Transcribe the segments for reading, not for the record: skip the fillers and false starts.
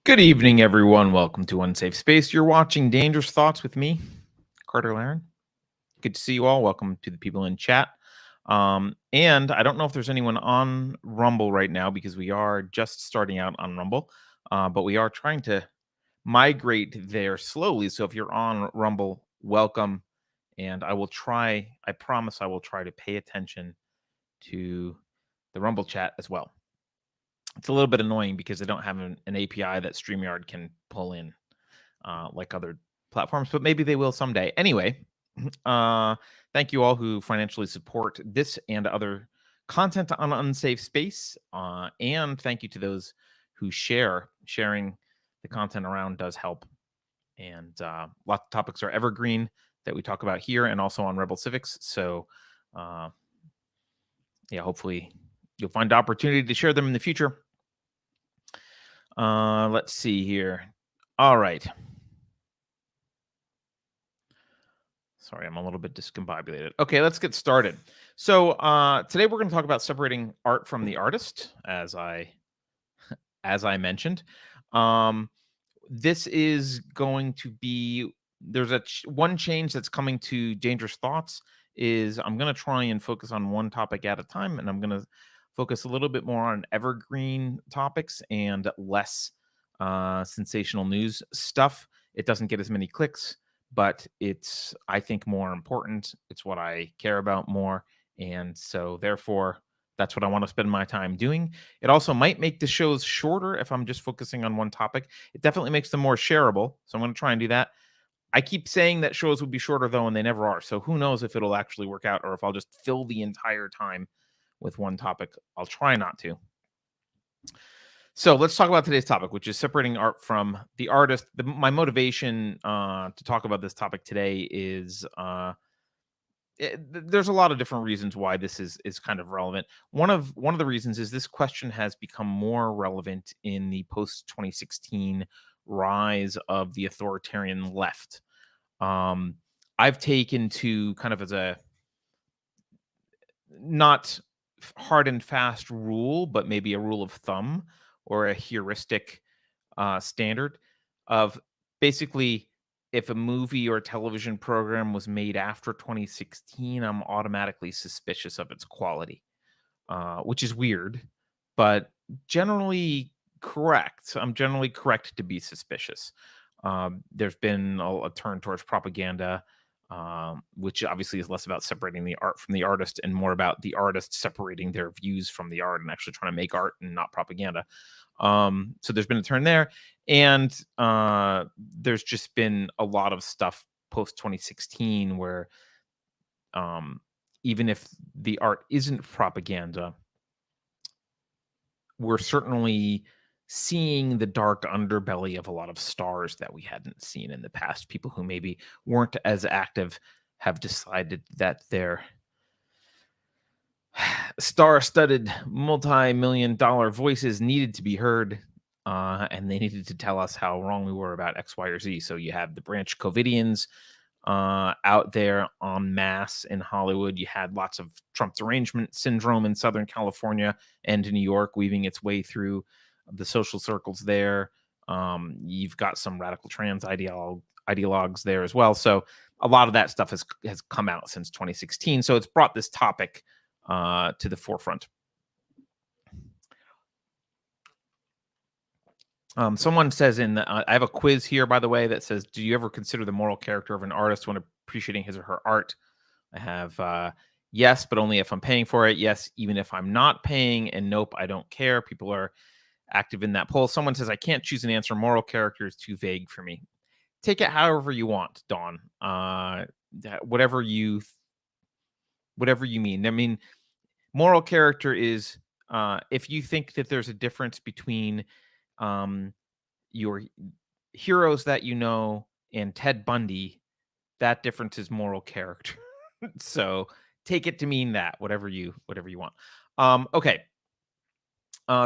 Good evening, everyone. Welcome to Unsafe Space. You're watching Dangerous Thoughts with me, Carter Laren. Good to see you all. Welcome to the people in chat. And I don't know if there's anyone on Rumble right now because we are just starting out on Rumble, but we are trying to migrate there slowly. So if you're on Rumble, welcome. And I promise I will try to pay attention to the Rumble chat as well. It's a little bit annoying because they don't have an API that StreamYard can pull in like other platforms, but maybe they will someday. Anyway, thank you all who financially support this and other content on Unsafe Space. And thank you to those who sharing the content around does help. And lots of topics are evergreen that we talk about here and also on Rebel Civics. So yeah, hopefully you'll find opportunity to share them in the future. Let's see here. All right. Sorry, I'm a little bit discombobulated. Okay, let's get started. So today we're going to talk about separating art from the artist, as I mentioned. This is going to be there's one change that's coming to Dangerous Thoughts is I'm going to try and focus on one topic at a time, and I'm going to focus a little bit more on evergreen topics and less sensational news stuff. It doesn't get as many clicks, but it's, I think, more important. It's what I care about more. And so therefore, that's what I want to spend my time doing. It also might make the shows shorter if I'm just focusing on one topic. It definitely makes them more shareable. So I'm going to try and do that. I keep saying that shows would be shorter though, and they never are. So who knows if it'll actually work out or if I'll just fill the entire time with one topic. I'll try not to. So let's talk about today's topic, which is separating art from the artist. My motivation to talk about this topic today is there's a lot of different reasons why this is kind of relevant. One of the reasons is this question has become more relevant in the post 2016 rise of the authoritarian left. I've taken to kind of as a not hard and fast rule, but maybe a rule of thumb or a heuristic standard of basically if a movie or a television program was made after 2016, I'm automatically suspicious of its quality, which is weird, but generally correct. I'm generally correct to be suspicious. There's been a turn towards propaganda, which obviously is less about separating the art from the artist and more about the artist separating their views from the art and actually trying to make art and not propaganda. So there's been a turn there, and there's just been a lot of stuff post 2016 where even if the art isn't propaganda, we're certainly seeing the dark underbelly of a lot of stars that we hadn't seen in the past. People who maybe weren't as active have decided that their star-studded multi-million-dollar voices needed to be heard, and they needed to tell us how wrong we were about X, Y, or Z. So you have the Branch Covidians out there en masse in Hollywood. You had lots of Trump derangement syndrome in Southern California and New York weaving its way through the social circles there. You've got some radical trans ideologues there as well. So a lot of that stuff has come out since 2016. So it's brought this topic to the forefront. Someone says I have a quiz here, by the way, that says, do you ever consider the moral character of an artist when appreciating his or her art? I have yes, but only if I'm paying for it. Yes, even if I'm not paying. And nope, I don't care. People are active in that poll. Someone says, I can't choose an answer. Moral character is too vague for me. Take it however you want, Dawn. Whatever you mean. I mean, moral character is if you think that there's a difference between your heroes that you know and Ted Bundy, that difference is moral character. So take it to mean that whatever you want. Okay.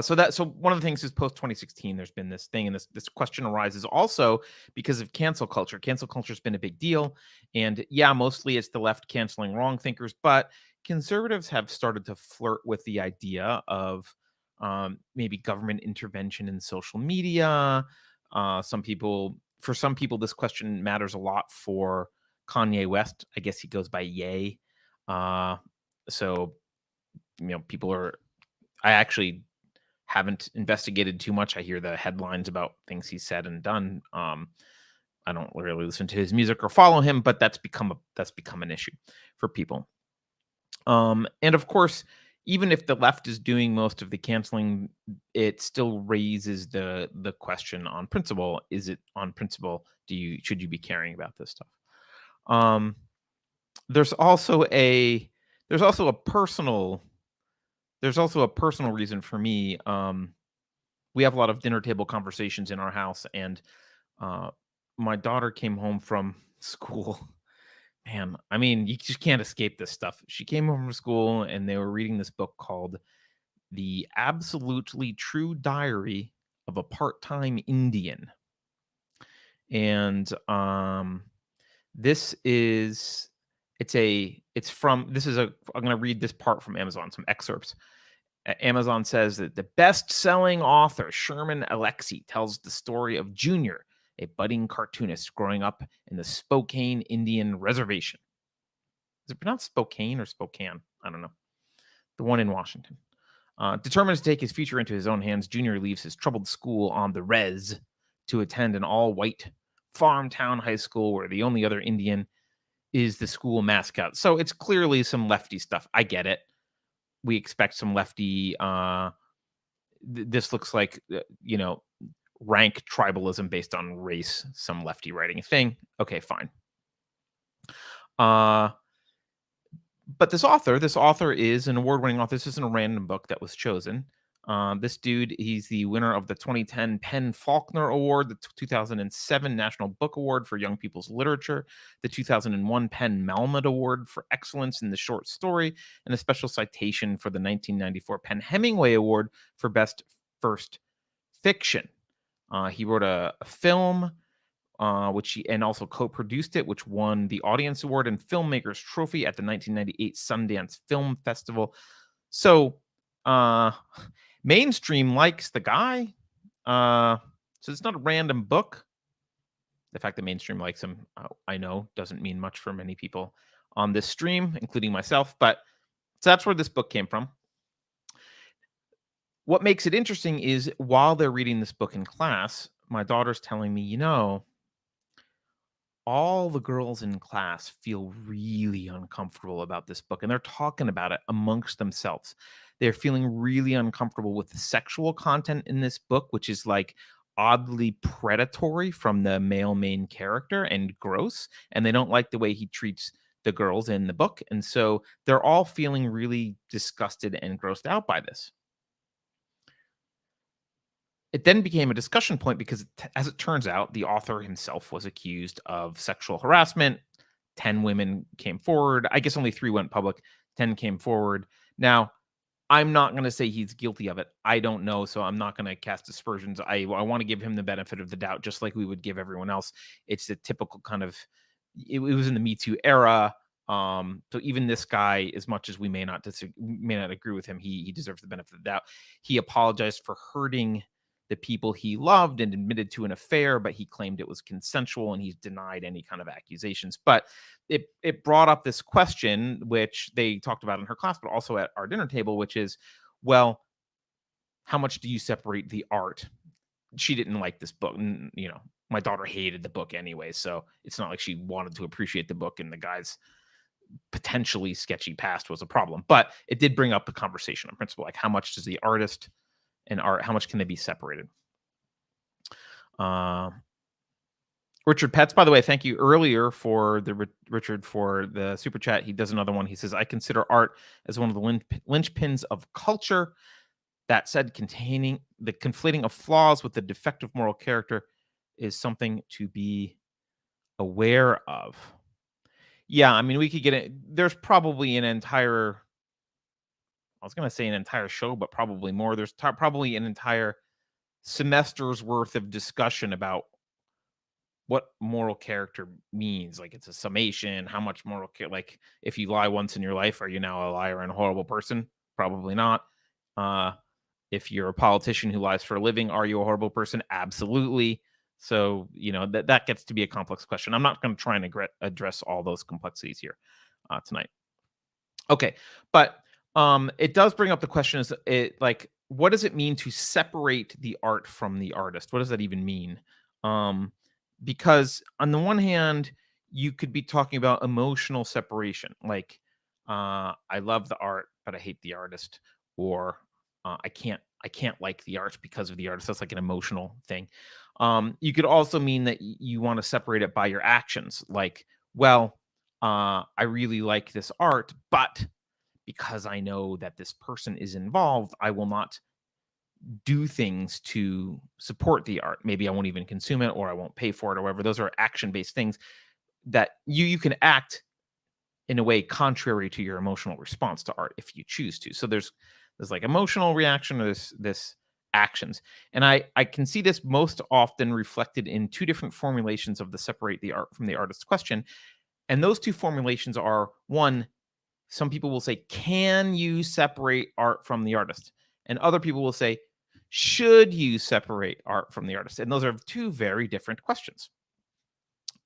So one of the things is post 2016, there's been this thing, and this question arises also because of cancel culture. Cancel culture has been a big deal, and yeah, mostly it's the left canceling wrong thinkers, but conservatives have started to flirt with the idea of maybe government intervention in social media, For some people, this question matters a lot. For Kanye West, I guess he goes by Ye. Uh, so people are. I actually haven't investigated too much. I hear the headlines about things he said and done. I don't really listen to his music or follow him, but that's become an issue for people. And of course, even if the left is doing most of the canceling, it still raises the question on principle. Is it on principle? Should you be caring about this stuff? Um, there's also a there's also a personal there's also a personal reason for me. We have a lot of dinner table conversations in our house, and uh, my daughter came home from school. Man, I mean, you just can't escape this stuff. She came home from school and they were reading this book called The Absolutely True Diary of a Part-Time Indian. And this is it's a it's from this is a I'm going to read this part from Amazon, some excerpts. Amazon says that the best-selling author Sherman Alexie tells the story of Junior, a budding cartoonist growing up in the Spokane Indian Reservation. Is it pronounced Spokane or Spokane? I don't know. The one in Washington. Determined to take his future into his own hands, Junior leaves his troubled school on the res to attend an all-white farm town high school where the only other Indian is the school mascot. So it's clearly some lefty stuff. I get it. We expect some lefty. This looks like rank tribalism based on race. Some lefty writing a thing. Okay, fine. But this author is an award-winning author. This isn't a random book that was chosen. This dude, he's the winner of the 2010 Penn Faulkner Award, the 2007 National Book Award for Young People's Literature, the 2001 Penn Malmet Award for Excellence in the Short Story, and a special citation for the 1994 Penn Hemingway Award for Best First Fiction. He wrote a film, and also co-produced it, which won the Audience Award and Filmmakers Trophy at the 1998 Sundance Film Festival. So, mainstream likes the guy. So it's not a random book. The fact that mainstream likes him, I know, doesn't mean much for many people on this stream, including myself. But so that's where this book came from. What makes it interesting is while they're reading this book in class, my daughter's telling me, all the girls in class feel really uncomfortable about this book, and they're talking about it amongst themselves. They're feeling really uncomfortable with the sexual content in this book, which is like oddly predatory from the male main character and gross, and they don't like the way he treats the girls in the book. And so they're all feeling really disgusted and grossed out by this. It then became a discussion point because, as it turns out, the author himself was accused of sexual harassment. 10 women came forward. I guess only 3 went public. 10 came forward. Now, I'm not going to say he's guilty of it. I don't know, so I'm not going to cast aspersions. I want to give him the benefit of the doubt, just like we would give everyone else. It's the typical kind of. It was in the Me Too era. So even this guy, as much as we may not agree with him, he deserves the benefit of the doubt. He apologized for hurting the people he loved and admitted to an affair, but he claimed it was consensual and he's denied any kind of accusations. But it brought up this question, which they talked about in her class, but also at our dinner table, which is, well, how much do you separate the art? She didn't like this book. My daughter hated the book anyway, so it's not like she wanted to appreciate the book and the guy's potentially sketchy past was a problem. But it did bring up the conversation on principle, like how much does the artist and art, how much can they be separated? Richard Petz, by the way, thank you earlier for Richard for the super chat. He does another one. He says, I consider art as one of the linchpins of culture. That said, containing the conflating of flaws with the defective moral character is something to be aware of. Yeah, I mean, we could get it. There's probably an entire, I was going to say an entire show, but probably more. There's probably an entire semester's worth of discussion about what moral character means. Like, it's a summation. How much moral care? Like, if you lie once in your life, are you now a liar and a horrible person? Probably not. If you're a politician who lies for a living, are you a horrible person? Absolutely. So, that gets to be a complex question. I'm not going to try and address all those complexities here tonight. Okay, but it does bring up the question: is it like what does it mean to separate the art from the artist? What does that even mean? Um, because on the one hand, you could be talking about emotional separation, like I love the art, but I hate the artist, or I can't like the art because of the artist. That's like an emotional thing. You could also mean that you want to separate it by your actions, like, well, I really like this art, but because I know that this person is involved, I will not do things to support the art. Maybe I won't even consume it or I won't pay for it or whatever. Those are action-based things that you can act in a way contrary to your emotional response to art if you choose to. So there's like emotional reaction or this actions. And I can see this most often reflected in two different formulations of the separate the art from the artist question. And those two formulations are one, some people will say, can you separate art from the artist? And other people will say, should you separate art from the artist? And those are two very different questions.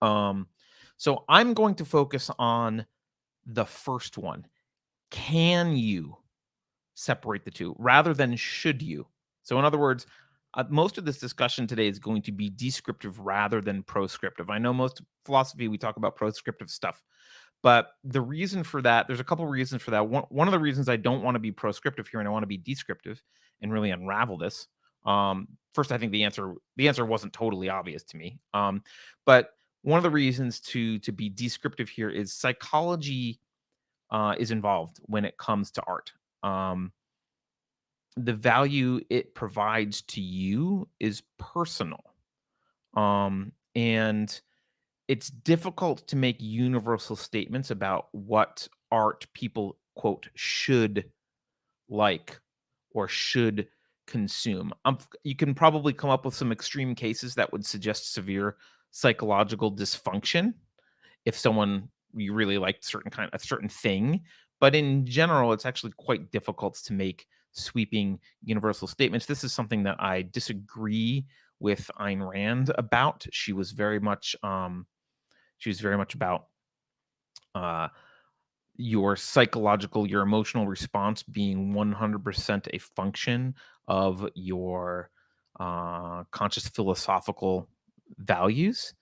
So I'm going to focus on the first one. Can you separate the two rather than should you? So, in other words, most of this discussion today is going to be descriptive rather than proscriptive. I know most philosophy, we talk about proscriptive stuff. But the reason for that, there's a couple of reasons for that. One of the reasons I don't want to be proscriptive here and I want to be descriptive and really unravel this. First, I think the answer wasn't totally obvious to me. But one of the reasons to be descriptive here is psychology is involved when it comes to art. The value it provides to you is personal. And it's difficult to make universal statements about what art people quote should like or should consume. You can probably come up with some extreme cases that would suggest severe psychological dysfunction if someone you really liked a certain thing, but in general it's actually quite difficult to make sweeping universal statements. This is something that I disagree with Ayn Rand about. She was very much about uh, your emotional response being 100% a function of your conscious philosophical values.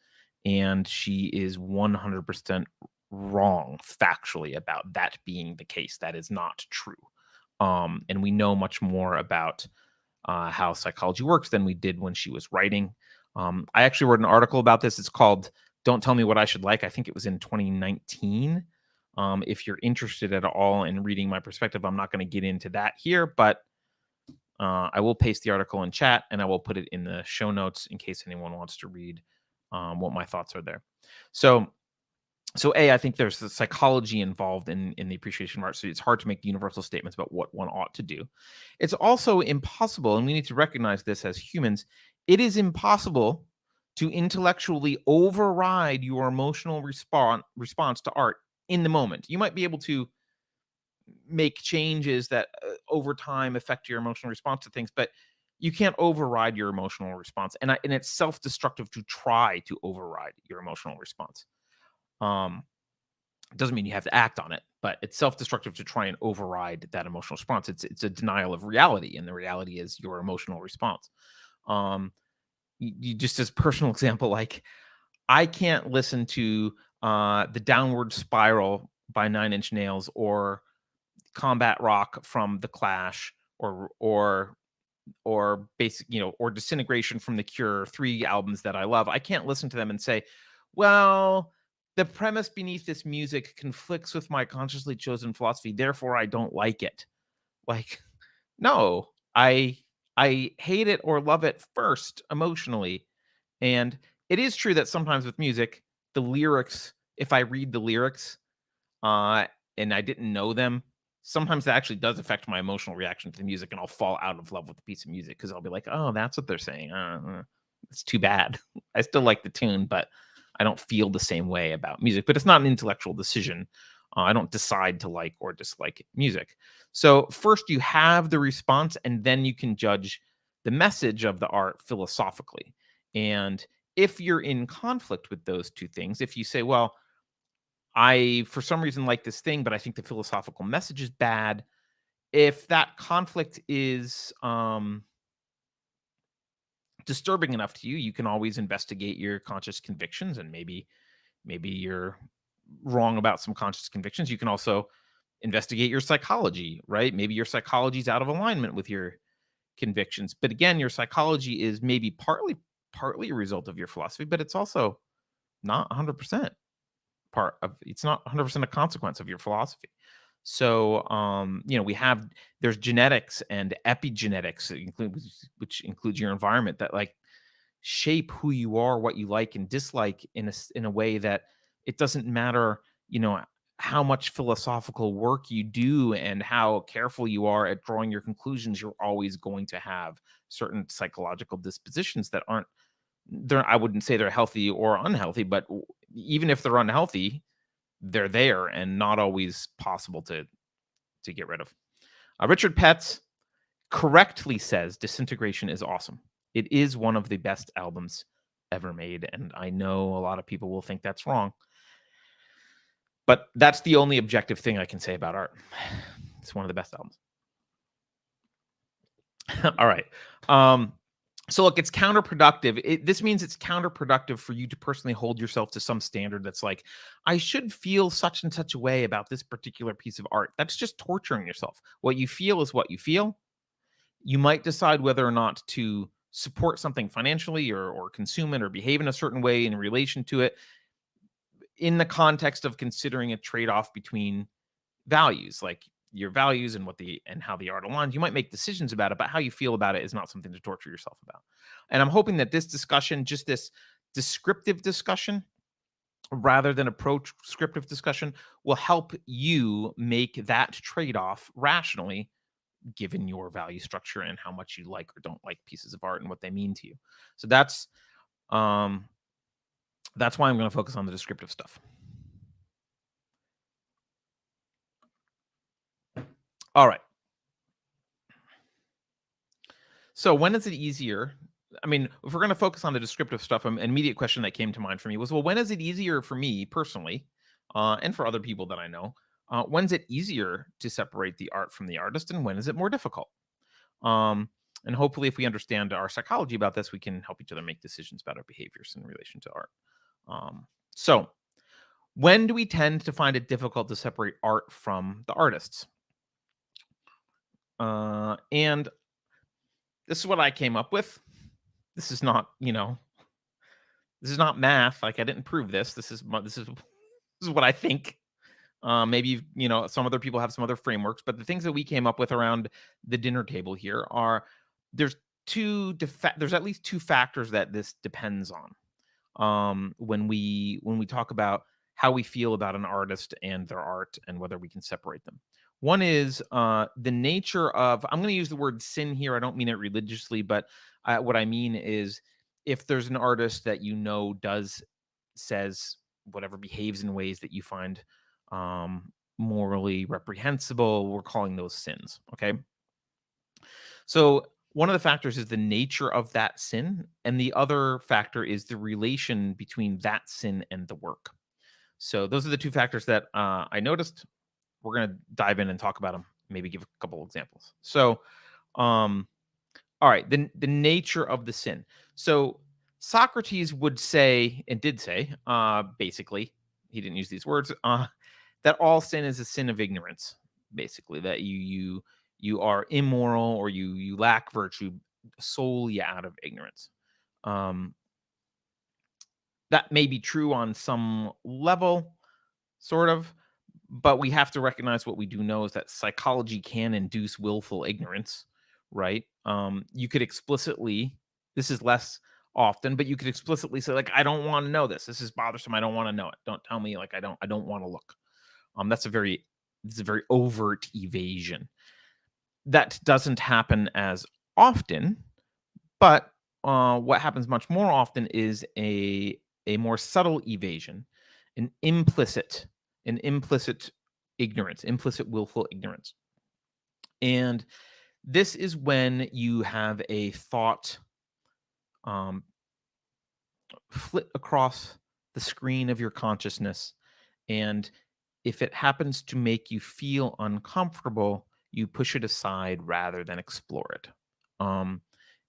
And she is 100% wrong factually about that being the case. That is not true. And we know much more about how psychology works than we did when she was writing. I actually wrote an article about this. It's called Don't Tell Me What I Should Like. I think it was in 2019. If you're interested at all in reading my perspective, I'm not going to get into that here, but I will paste the article in chat and I will put it in the show notes in case anyone wants to read what my thoughts are there. So I think there's the psychology involved in the appreciation of art. So it's hard to make universal statements about what one ought to do. It's also impossible, and we need to recognize this as humans. It is impossible to intellectually override your emotional response to art in the moment. You might be able to make changes that over time affect your emotional response to things, but you can't override your emotional response. And it's self-destructive to try to override your emotional response. It doesn't mean you have to act on it, but it's self-destructive to try and override that emotional response. It's a denial of reality, and the reality is your emotional response. You just as personal example, like I can't listen to the Downward Spiral by Nine Inch Nails or Combat Rock from The Clash or basic, or Disintegration from The Cure, three albums that I love. I can't listen to them and say, well, the premise beneath this music conflicts with my consciously chosen philosophy, therefore I don't like it. Like, no, I hate it or love it first emotionally. And it is true that sometimes with music, the lyrics, if I read the lyrics, uh, and I didn't know them, sometimes that actually does affect my emotional reaction to the music, and I'll fall out of love with the piece of music because I'll be like, "Oh, that's what they're saying. It's too bad." I still like the tune, but I don't feel the same way about music. But it's not an intellectual decision. I don't decide to like or dislike music. So first, you have the response, and then you can judge the message of the art philosophically. And If you're in conflict with those two things, if you say, well, I for some reason like this thing, but I think the philosophical message is bad. If that conflict is disturbing enough to you, you can always investigate your conscious convictions, and maybe you're wrong about some conscious convictions. You can also investigate your psychology, right? Maybe your psychology is out of alignment with your convictions. But again, your psychology is maybe partly a result of your philosophy, but it's also not 100% it's not 100% a consequence of your philosophy. So we have there's genetics and epigenetics which includes your environment that like shape who you are, what you like and dislike in a way that it doesn't matter, how much philosophical work you do and how careful you are at drawing your conclusions. You're always going to have certain psychological dispositions that aren't they're I wouldn't say they're healthy or unhealthy, but even if they're unhealthy, they're there and not always possible to get rid of. Richard Petz correctly says Disintegration is awesome. It is one of the best albums ever made, and I know a lot of people will think that's wrong, but that's the only objective thing I can say about art. It's one of the best albums. All right. So look, it's counterproductive. This means it's counterproductive for you to personally hold yourself to some standard that's like, I should feel such and such a way about this particular piece of art. That's just torturing yourself. What you feel is what you feel. You might decide whether or not to support something financially or consume it or behave in a certain way in relation to it in the context of considering a trade-off between values, like your values and how the art aligns. You might make decisions about it, but how you feel about it is not something to torture yourself about. And I'm hoping that this discussion, just this descriptive discussion rather than a proscriptive discussion, will help you make that trade-off rationally given your value structure and how much you like or don't like pieces of art and what they mean to you. So um that's why I'm going to focus on the descriptive stuff. All right. So when is it easier? I mean, if we're going to focus on the descriptive stuff, an immediate question that came to mind for me was, well, when is it easier for me personally, and for other people that I know? When's it easier to separate the art from the artist, and when is it more difficult? Um, and hopefully, if we understand our psychology about this, we can help each other make decisions about our behaviors in relation to art. So, when do we tend to find it difficult to separate art from the artists? And this is what I came up with. This is not, this is not math. Like I didn't prove this. This is what I think. Maybe some other people have some other frameworks, but the things that we came up with around the dinner table here are there's there's at least two factors that this depends on. When we talk about how we feel about an artist and their art and whether we can separate them. One is the nature of, I'm going to use the word sin here. I don't mean it religiously, but what I mean is if there's an artist that says whatever, behaves in ways that you find morally reprehensible, we're calling those sins. Okay. So one of the factors is the nature of that sin, and the other factor is the relation between that sin and the work. So those are the two factors that I noticed. We're going to dive in and talk about them. Maybe give a couple examples. So, all right, the nature of the sin. So Socrates would say, and did say, basically, he didn't use these words, that all sin is a sin of ignorance. Basically, that you are immoral or you lack virtue solely out of ignorance. That may be true on some level, sort of, but we have to recognize what we do know is that psychology can induce willful ignorance, right? You could explicitly, this is less often, but you could explicitly say, like, I don't want to know this. This is bothersome. I don't want to know it. Don't tell me, like, I don't want to look. That's a very overt evasion. That doesn't happen as often, but what happens much more often is a more subtle evasion, an implicit ignorance, implicit willful ignorance. And this is when you have a thought, flit across the screen of your consciousness. And if it happens to make you feel uncomfortable, you push it aside rather than explore it. Um,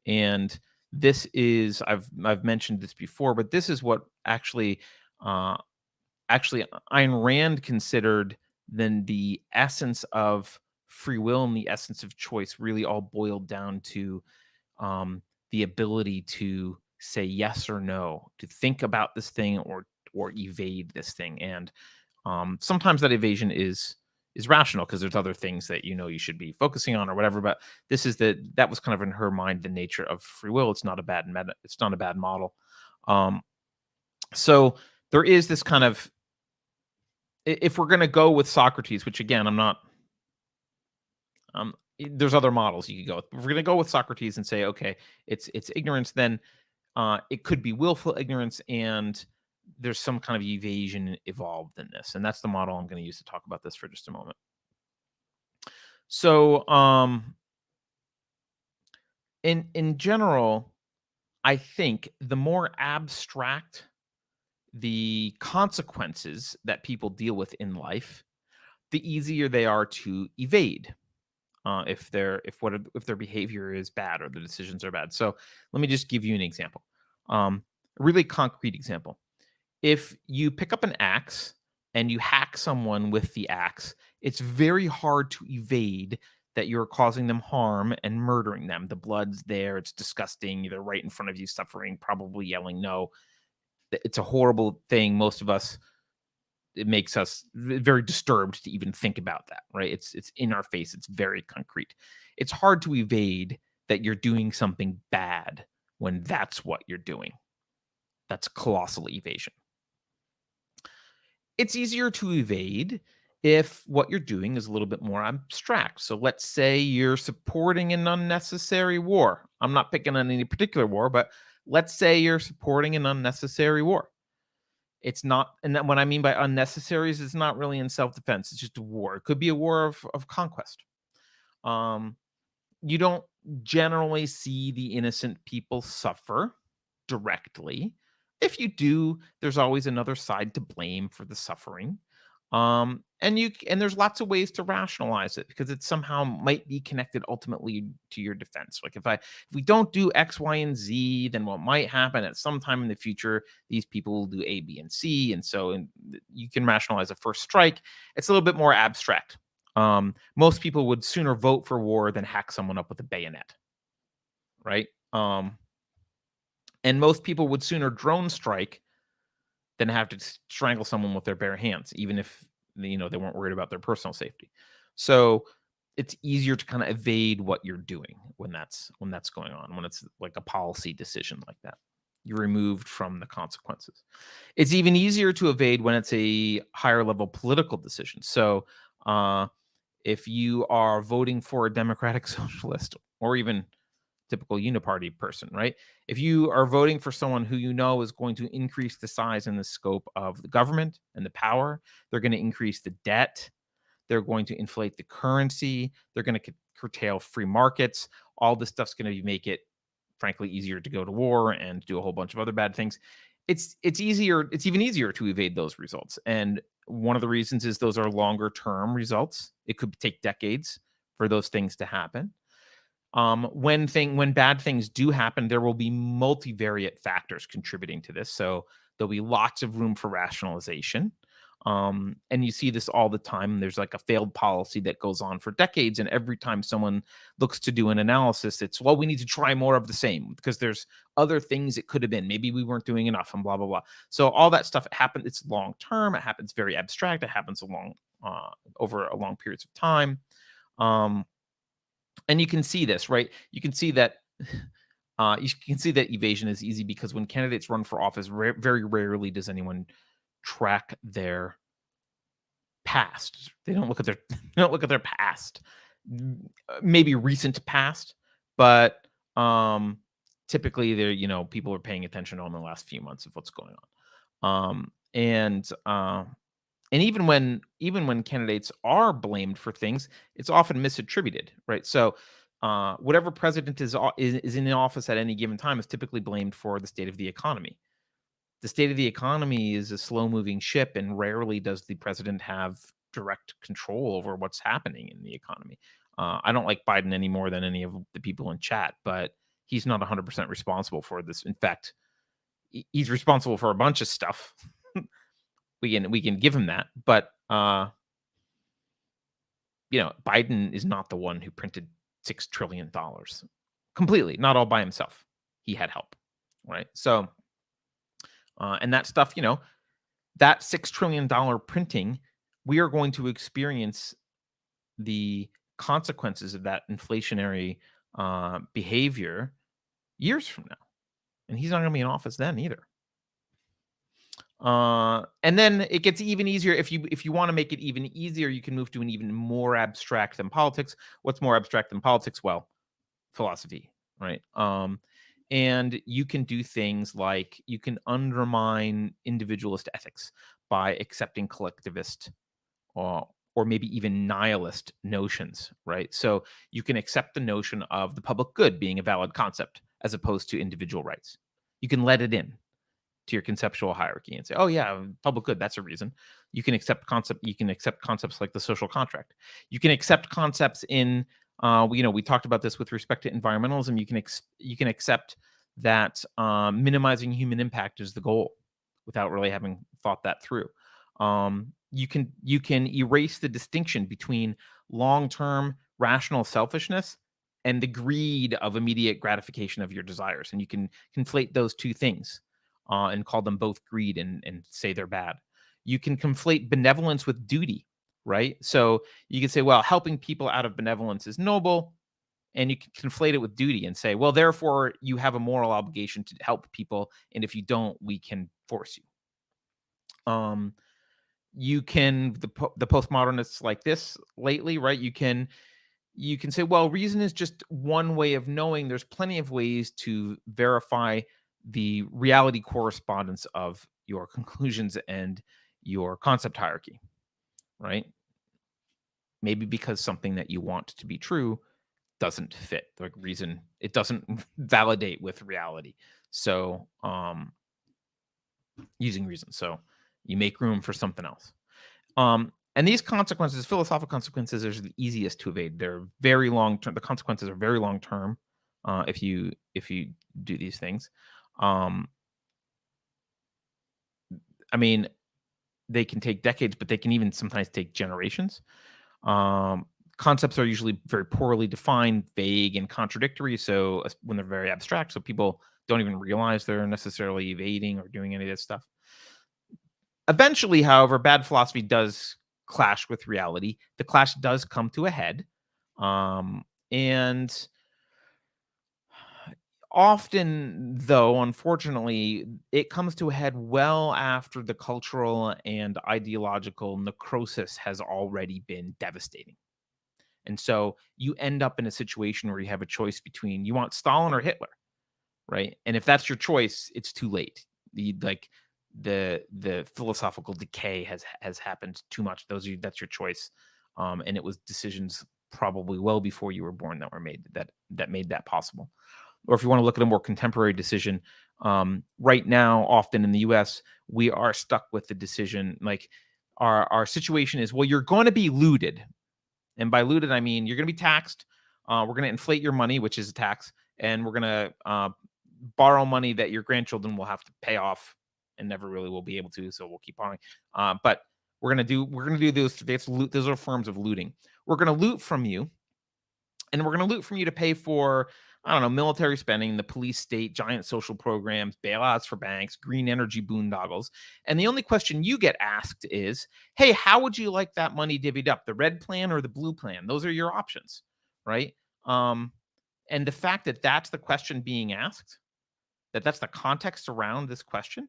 and this is I've mentioned this before, but this is what uh, actually Ayn Rand considered then the essence of free will and the essence of choice really all boiled down to um, the ability to say yes or no, to think about this thing or evade this thing. And sometimes that evasion is rational because there's other things that you should be focusing on or whatever. But that was kind of in her mind the nature of free will. It's not a bad it's not a bad model. Um, so there is this kind of if we're going to go with Socrates, which again I'm not. There's other models you could go with. If we're going to go with Socrates and say, okay, it's ignorance, then it could be willful ignorance, and there's some kind of evasion evolved in this, and that's the model I'm going to use to talk about this for just a moment. So, in general, I think the more abstract the consequences that people deal with in life, the easier they are to evade. If their behavior is bad or the decisions are bad. So let me just give you an example. A really concrete example. If you pick up an axe and you hack someone with the axe, it's very hard to evade that you're causing them harm and murdering them. The blood's there, it's disgusting. They're right in front of you, suffering, probably yelling no. It's a horrible thing. Most of us, it makes us very disturbed to even think about that, right? It's in our face. It's very concrete. It's hard to evade that you're doing something bad when that's what you're doing. That's colossal evasion. It's easier to evade if what you're doing is a little bit more abstract. So let's say you're supporting an unnecessary war. I'm not picking on any particular war, but let's say you're supporting an unnecessary war. It's not, and then what I mean by unnecessary is it's not really in self-defense. It's just a war. It could be a war of conquest. Um, you don't generally see the innocent people suffer directly. If you do, there's always another side to blame for the suffering. And there's lots of ways to rationalize it because it somehow might be connected ultimately to your defense. Like if we don't do X, Y, and Z, then what might happen at some time in the future, these people will do A, B, and C. And so you can rationalize a first strike. It's a little bit more abstract. Most people would sooner vote for war than hack someone up with a bayonet, right? And most people would sooner drone strike than have to strangle someone with their bare hands, even if they weren't worried about their personal safety. So it's easier to kind of evade what you're doing when that's going on, when it's like a policy decision like that. You're removed from the consequences. It's even easier to evade when it's a higher level political decision. So if you are voting for a democratic socialist or even typical uniparty person, right? If you are voting for someone who you know is going to increase the size and the scope of the government and the power, they're going to increase the debt, they're going to inflate the currency, they're going to curtail free markets. All this stuff's going to make it, frankly, easier to go to war and do a whole bunch of other bad things. It's easier. It's even easier to evade those results. And one of the reasons is those are longer term results. It could take decades for those things to happen. When bad things do happen, there will be multivariate factors contributing to this. So there'll be lots of room for rationalization. And you see this all the time. There's like a failed policy that goes on for decades, and every time someone looks to do an analysis, it's well, we need to try more of the same because there's other things it could have been. Maybe we weren't doing enough, and blah blah blah. So all that stuff happens. It's long term. It happens very abstract. It happens over a long periods of time. And you can see this, right? You can see that evasion is easy because when candidates run for office, very rarely does anyone track their past. They don't look at their they don't look at their past, maybe recent past, but typically they're people are paying attention on the last few months of what's going on. And even when candidates are blamed for things, it's often misattributed, right? So whatever president is in office at any given time is typically blamed for the state of the economy. The state of the economy is a slow-moving ship, and rarely does the president have direct control over what's happening in the economy. I don't like Biden any more than any of the people in chat, but he's not 100% responsible for this. In fact, he's responsible for a bunch of stuff. We can give him that, but Biden is not the one who printed $6 trillion completely, not all by himself. He had help, right? So, and that stuff, that $6 trillion printing, we are going to experience the consequences of that inflationary behavior years from now, and he's not going to be in office then either. And then it gets even easier if you want to make it even easier. You can move to an even more abstract than politics. What's more abstract than politics? Well, philosophy, right? And you can do things like you can undermine individualist ethics by accepting collectivist or maybe even nihilist notions, right? So you can accept the notion of the public good being a valid concept as opposed to individual rights. You can let it in to your conceptual hierarchy and say, "Oh yeah, public good, that's a reason." You can accept concepts like the social contract. You can accept concepts in we talked about this with respect to environmentalism. You can accept that minimizing human impact is the goal without really having thought that through. You can erase the distinction between long-term rational selfishness and the greed of immediate gratification of your desires, and you can conflate those two things and call them both greed and say they're bad. You can conflate benevolence with duty, right? So you can say, well, helping people out of benevolence is noble, and you can conflate it with duty and say, well, therefore you have a moral obligation to help people, and if you don't, we can force you. You can the postmodernists like this lately, right? You can say, well, reason is just one way of knowing. There's plenty of ways to verify the reality correspondence of your conclusions and your concept hierarchy, right? Maybe because something that you want to be true doesn't fit, like reason, it doesn't validate with reality. So, using reason. So you make room for something else. And these consequences, philosophical consequences, are the easiest to evade. They're very long term. The consequences are very long term. If you do these things, um, I mean, they can take decades, but they can even sometimes take generations. Um, Concepts are usually very poorly defined, vague, and contradictory. So when they're very abstract, so people don't even realize they're necessarily evading or doing any of this stuff. Eventually, however, bad philosophy does clash with reality. The clash does come to a head. And often, though, unfortunately, it comes to a head well after the cultural and ideological necrosis has already been devastating. And so you end up in a situation where you have a choice between you want Stalin or Hitler, right? And if that's your choice, it's too late. The philosophical decay has happened too much. That's your choice, and it was decisions probably well before you were born that were made that made that possible. Or if you want to look at a more contemporary decision, right now, often in the U.S., we are stuck with the decision like our situation is, well, you're going to be looted, and by looted I mean you're going to be taxed. We're going to inflate your money, which is a tax, and we're going to borrow money that your grandchildren will have to pay off and never really will be able to. So we'll keep borrowing. But we're gonna do those. Those are forms of looting. We're gonna loot from you, and we're gonna loot from you to pay for, I don't know, military spending, the police state, giant social programs, bailouts for banks, green energy boondoggles. And the only question you get asked is, hey, how would you like that money divvied up? The red plan or the blue plan? Those are your options, right? And the fact that that's the question being asked, that's the context around this question,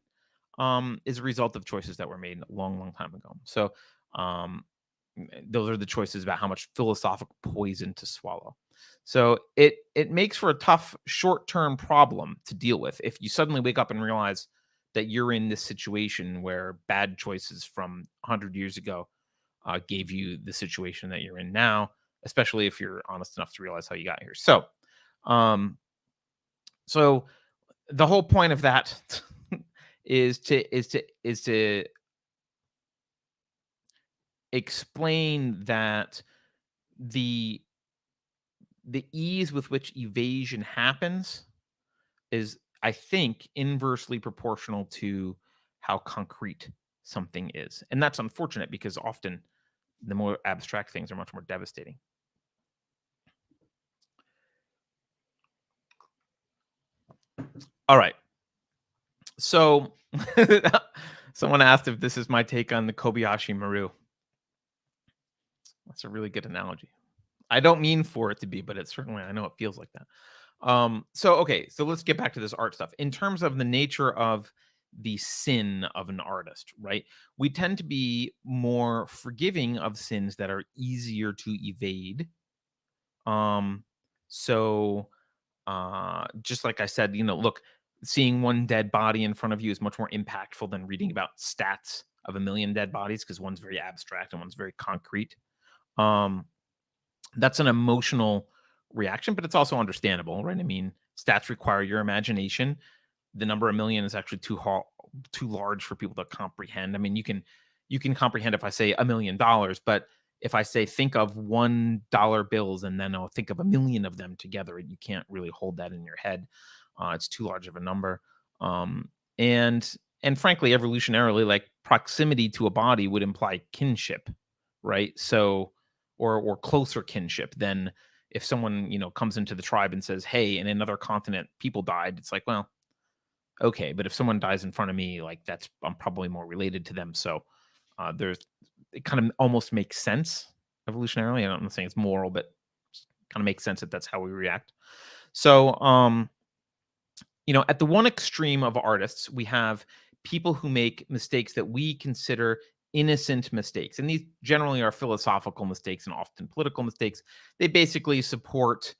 is a result of choices that were made a long, long time ago. So um, those are the choices about how much philosophical poison to swallow. So it makes for a tough short-term problem to deal with if you suddenly wake up and realize that you're in this situation where bad choices from 100 years ago gave you the situation that you're in now, especially if you're honest enough to realize how you got here. Um, so the whole point of that is to explain that the the ease with which evasion happens is, I think, inversely proportional to how concrete something is. And that's unfortunate because often the more abstract things are much more devastating. All right. So someone asked if this is my take on the Kobayashi Maru. That's a really good analogy. I don't mean for it to be, but it certainly, I know it feels like that. So okay, so let's get back to this art stuff. In terms of the nature of the sin of an artist, right? We tend to be more forgiving of sins that are easier to evade. Um, so just like I said, look, seeing one dead body in front of you is much more impactful than reading about stats of a million dead bodies because one's very abstract and one's very concrete. Um, that's an emotional reaction, but it's also understandable, right? I mean, stats require your imagination. The number a million is actually too large for people to comprehend. I mean, you can comprehend if I say $1 million, but if I say think of $1 bills and then I'll think of a million of them together, you can't really hold that in your head. It's too large of a number. Um, and and frankly, evolutionarily, like proximity to a body would imply kinship, right? So or closer kinship than if someone comes into the tribe and says, "Hey, in another continent, people died." It's like, well, okay, but if someone dies in front of me, like that's I'm probably more related to them. So there's it kind of almost makes sense evolutionarily. I'm not saying it's moral, but kind of makes sense that that's how we react. So at the one extreme of artists, we have people who make mistakes that we consider innocent mistakes. And these generally are philosophical mistakes and often political mistakes. They basically support,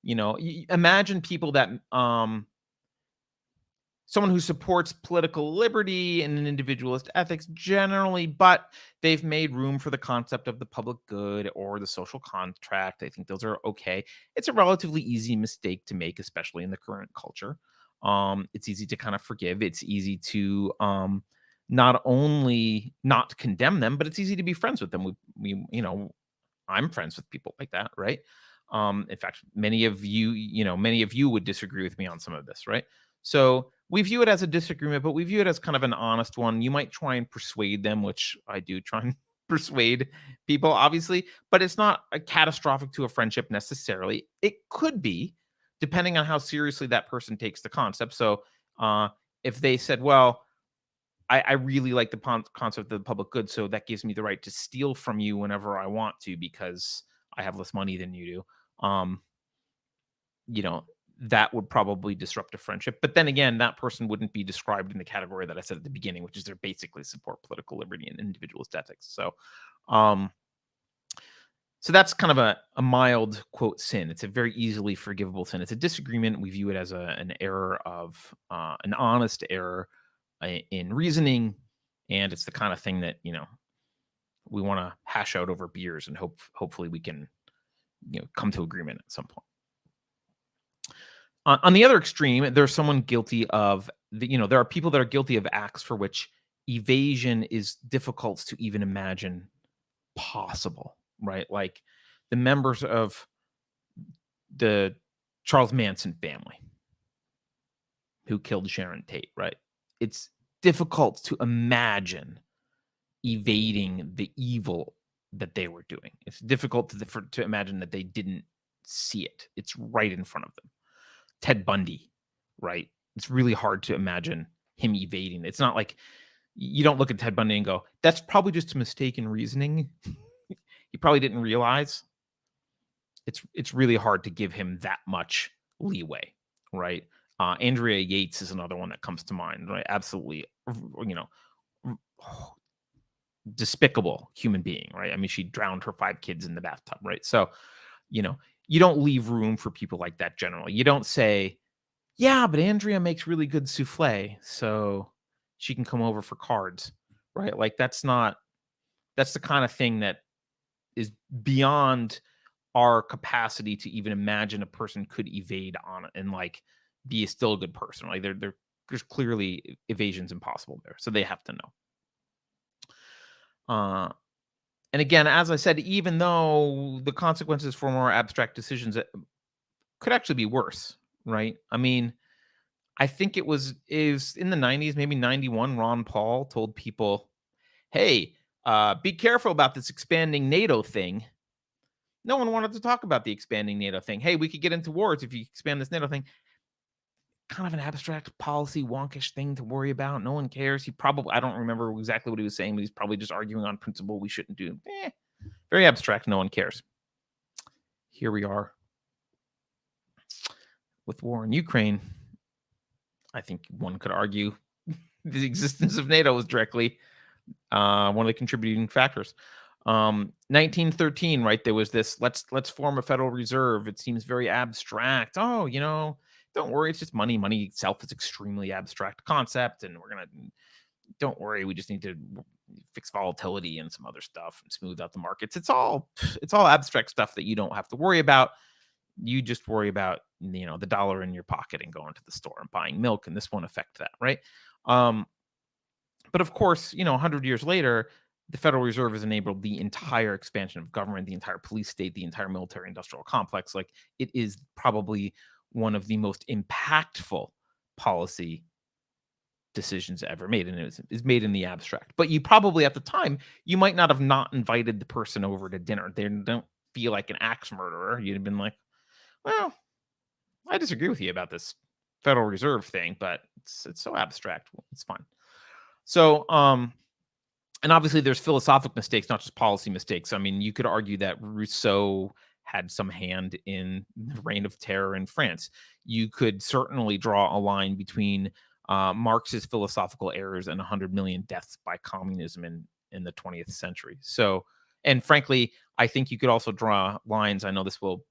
imagine people that someone who supports political liberty and an individualist ethics generally, but they've made room for the concept of the public good or the social contract. I think those are okay. It's a relatively easy mistake to make, especially in the current culture. It's easy to kind of forgive. It's easy to not only not condemn them, but it's easy to be friends with them. I'm friends with people like that, right? In fact, many of you would disagree with me on some of this, right? So we view it as a disagreement, but we view it as kind of an honest one. You might try and persuade them, which I do try and persuade people, obviously, but it's not a catastrophic to a friendship necessarily. It could be, depending on how seriously that person takes the concept. So uh, if they said, well, I really like the concept of the public good, so that gives me the right to steal from you whenever I want to because I have less money than you do. You know, that would probably disrupt a friendship. But then again, that person wouldn't be described in the category that I said at the beginning, which is they're basically support political liberty and individualist ethics. Um, so that's kind of a mild quote sin. It's a very easily forgivable sin. It's a disagreement. We view it as an error of an honest error in reasoning, and it's the kind of thing that we want to hash out over beers and hopefully we can come to agreement at some point. On the other extreme, there's someone guilty of there are people that are guilty of acts for which evasion is difficult to even imagine possible, right? Like the members of the Charles Manson family who killed Sharon Tate, right? It's difficult to imagine evading the evil that they were doing. It's difficult to imagine that they didn't see it. It's right in front of them. Ted Bundy, right? It's really hard to imagine him evading. It's not like you don't look at Ted Bundy and go, "That's probably just a mistake in reasoning." He probably didn't realize. It's really hard to give him that much leeway, right? Andrea Yates is another one that comes to mind, right? Absolutely, you know, despicable human being, right? I mean, she drowned her 5 kids in the bathtub, right? So, you know, you don't leave room for people like that generally. You don't say, "Yeah, but Andrea makes really good souffle, so she can come over for cards." Right? Like that's the kind of thing that is beyond our capacity to even imagine a person could evade on it and like be still a good person. Like they're there's clearly evasion's impossible there, so they have to know. And again, as I said, even though the consequences for more abstract decisions could actually be worse, right? I mean, I think is in the 90s, maybe 91, Ron Paul told people, "Hey, be careful about this expanding NATO thing." No one wanted to talk about the expanding NATO thing. Hey, we could get into wars if you expand this NATO thing. Kind of an abstract policy wonkish thing to worry about. No one cares. I don't remember exactly what he was saying, but he's probably just arguing on principle we shouldn't do. Very abstract. No one cares. Here we are with war in Ukraine. I think one could argue the existence of NATO was directly one of the contributing factors. 1913, right? There was this let's form a Federal Reserve. It seems very abstract. Oh, don't worry, it's just money. Money itself is extremely abstract concept, and don't worry, we just need to fix volatility and some other stuff and smooth out the markets. It's all abstract stuff that you don't have to worry about. You just worry about the dollar in your pocket and going to the store and buying milk, and this won't affect that, right? But of course, 100 years later, the Federal Reserve has enabled the entire expansion of government, the entire police state, the entire military industrial complex. Like, it is probably one of the most impactful policy decisions ever made, and it is made in the abstract. But you probably at the time, you might not have not invited the person over to dinner. They don't feel like an axe murderer. You'd have been like, well, I disagree with you about this Federal Reserve thing, but it's so abstract. It's fine. So, and obviously there's philosophical mistakes, not just policy mistakes. I mean, you could argue that Rousseau had some hand in the reign of terror in France. You could certainly draw a line between Marx's philosophical errors and 100 million deaths by communism in the 20th century. So, and frankly, I think you could also draw lines. I know this will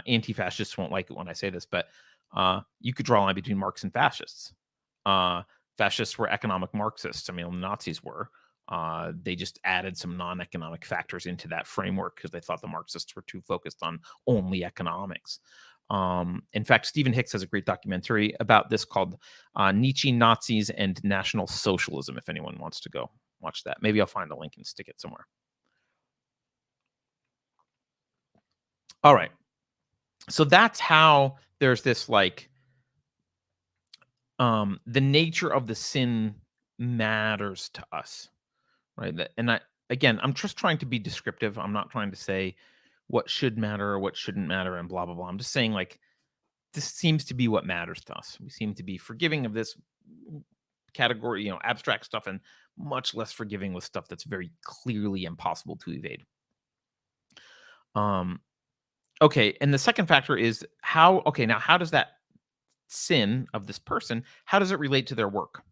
anti-fascists won't like it when I say this, but you could draw a line between Marx and fascists. Fascists were economic Marxists. I mean, the Nazis were. They just added some non-economic factors into that framework because they thought the Marxists were too focused on only economics. In fact, Stephen Hicks has a great documentary about this called Nietzsche, Nazis, and National Socialism, if anyone wants to go watch that. Maybe I'll find a link and stick it somewhere. All right. So that's how there's this the nature of the sin matters to us, right? Again, I'm just trying to be descriptive. I'm not trying to say what should matter or what shouldn't matter and blah blah blah. I'm just saying this seems to be what matters to us. We seem to be forgiving of this category, abstract stuff, and much less forgiving with stuff that's very clearly impossible to evade. Okay, and the second factor is how does that sin of this person, how does it relate to their work,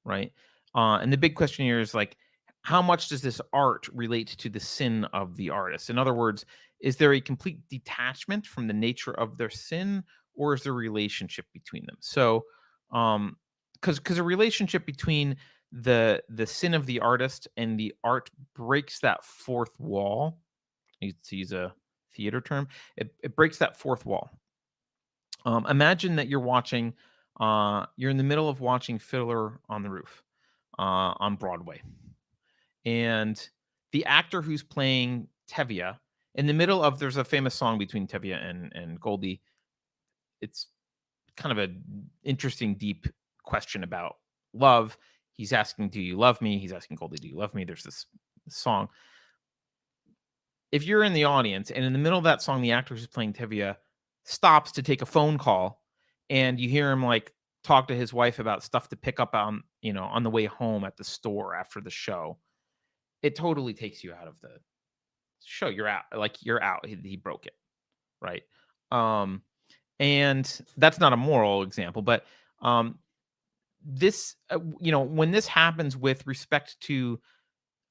right? And the big question here is how much does this art relate to the sin of the artist? In other words, is there a complete detachment from the nature of their sin, or is there a relationship between them? So, because a relationship between the sin of the artist and the art breaks that fourth wall. To use a theater term, it breaks that fourth wall. Imagine that you're in the middle of watching Fiddler on the Roof on Broadway. And the actor who's playing Tevye, in the middle of, there's a famous song between Tevye and Goldie. It's kind of an interesting, deep question about love. He's asking, do you love me? He's asking Goldie, do you love me? There's this song. If you're in the audience and in the middle of that song, the actor who's playing Tevye stops to take a phone call, and you hear him talk to his wife about stuff to pick up on the way home at the store after the show, it totally takes you out of the show. You're out. You're out. He broke it, right? And that's not a moral example, but this when this happens with respect to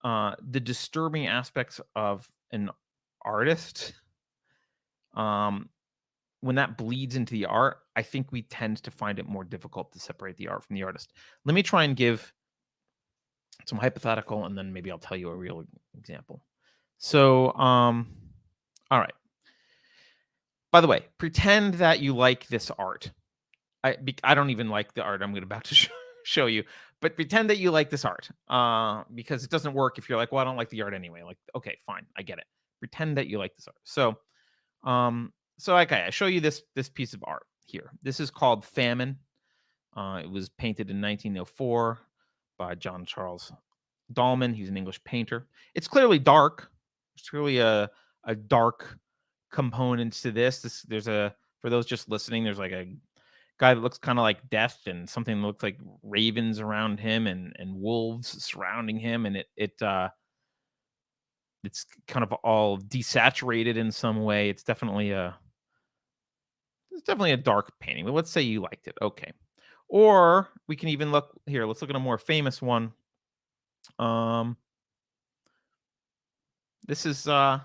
the disturbing aspects of an artist, when that bleeds into the art, I think we tend to find it more difficult to separate the art from the artist. Let me try and give some hypothetical, and then maybe I'll tell you a real example. So, all right. By the way, pretend that you like this art. I don't even like the art I'm about to show you, but pretend that you like this art, because it doesn't work if you're like, well, I don't like the art anyway. Like, okay, fine, I get it. Pretend that you like this art. So okay, I show you this piece of art here. This is called Famine. It was painted in 1904 by John Charles Dahlman. He's an English painter. It's clearly dark. There's clearly a dark component to this. There's a for those just listening. There's like a guy that looks kind of like death, and something that looks like ravens around him, and wolves surrounding him, and it's kind of all desaturated in some way. It's definitely a dark painting. But let's say you liked it. Okay. Or we can even look here. Let's look at a more famous one. Um, this is a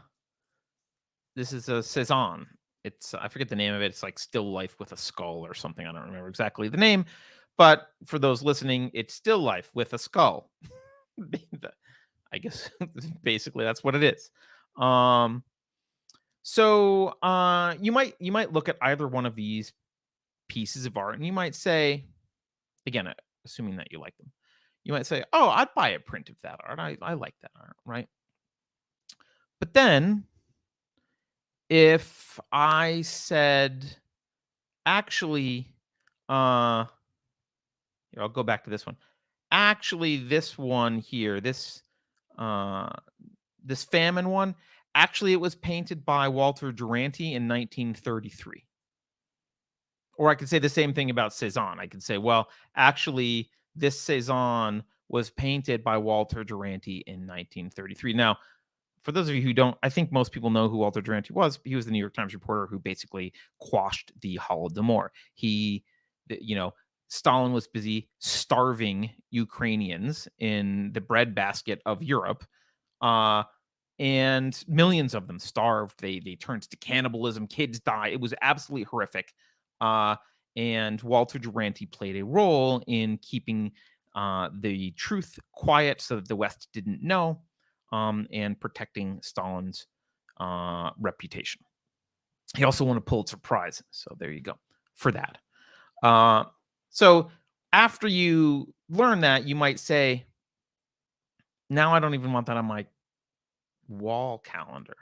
Cezanne. It's I forget the name of it. It's like still life with a skull or something. I don't remember exactly the name, but for those listening, it's still life with a skull. I guess basically that's what it is. Um, so you might look at either one of these pieces of art and you might say, again, assuming that you like them, you might say, "Oh, I'd buy a print of that art. I like that art, right?" But then if I said, actually, uh, here, I'll go back to this one. Actually, this one here, uh, this famine one, actually, it was painted by Walter Duranty in 1933. Or I could say the same thing about Cezanne. I could say, well, actually, this Cezanne was painted by Walter Duranty in 1933. Now, for those of you who don't, I think most people know who Walter Duranty was. He was the New York Times reporter who basically quashed the Holodomor. You know, Stalin was busy starving Ukrainians in the breadbasket of Europe, uh, and millions of them starved. They turned to cannibalism. Kids died. It was absolutely horrific. Uh, and Walter Duranty played a role in keeping the truth quiet so that the West didn't know, and protecting Stalin's reputation. He also won a Pulitzer Prize. So there you go for that. Uh, so after you learn that, you might say, now I don't even want that on my wall calendar.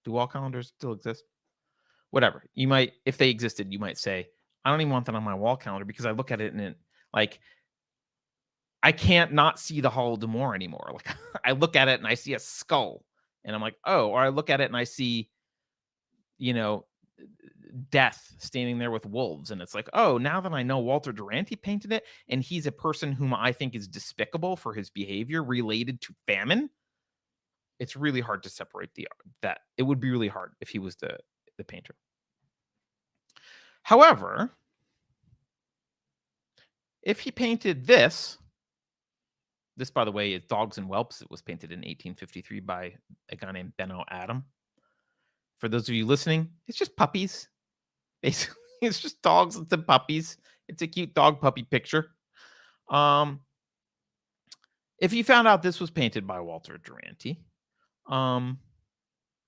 Do wall calendars still exist? Whatever. You might, if they existed, you might say, I don't even want that on my wall calendar because I look at it and like, I can't not see the Holodomor anymore. Like, I look at it and I see a skull and I'm like, oh, or I look at it and I see, you know, death standing there with wolves. And it's like, oh, now that I know Walter Duranty painted it and he's a person whom I think is despicable for his behavior related to famine, it's really hard to separate that. It would be really hard if he was the painter. However, if he painted this, by the way, is Dogs and Whelps. It was painted in 1853 by a guy named Benno Adam. For those of you listening, it's just puppies. Basically, it's just dogs and some puppies. It's a cute dog puppy picture. If you found out this was painted by Walter Duranty,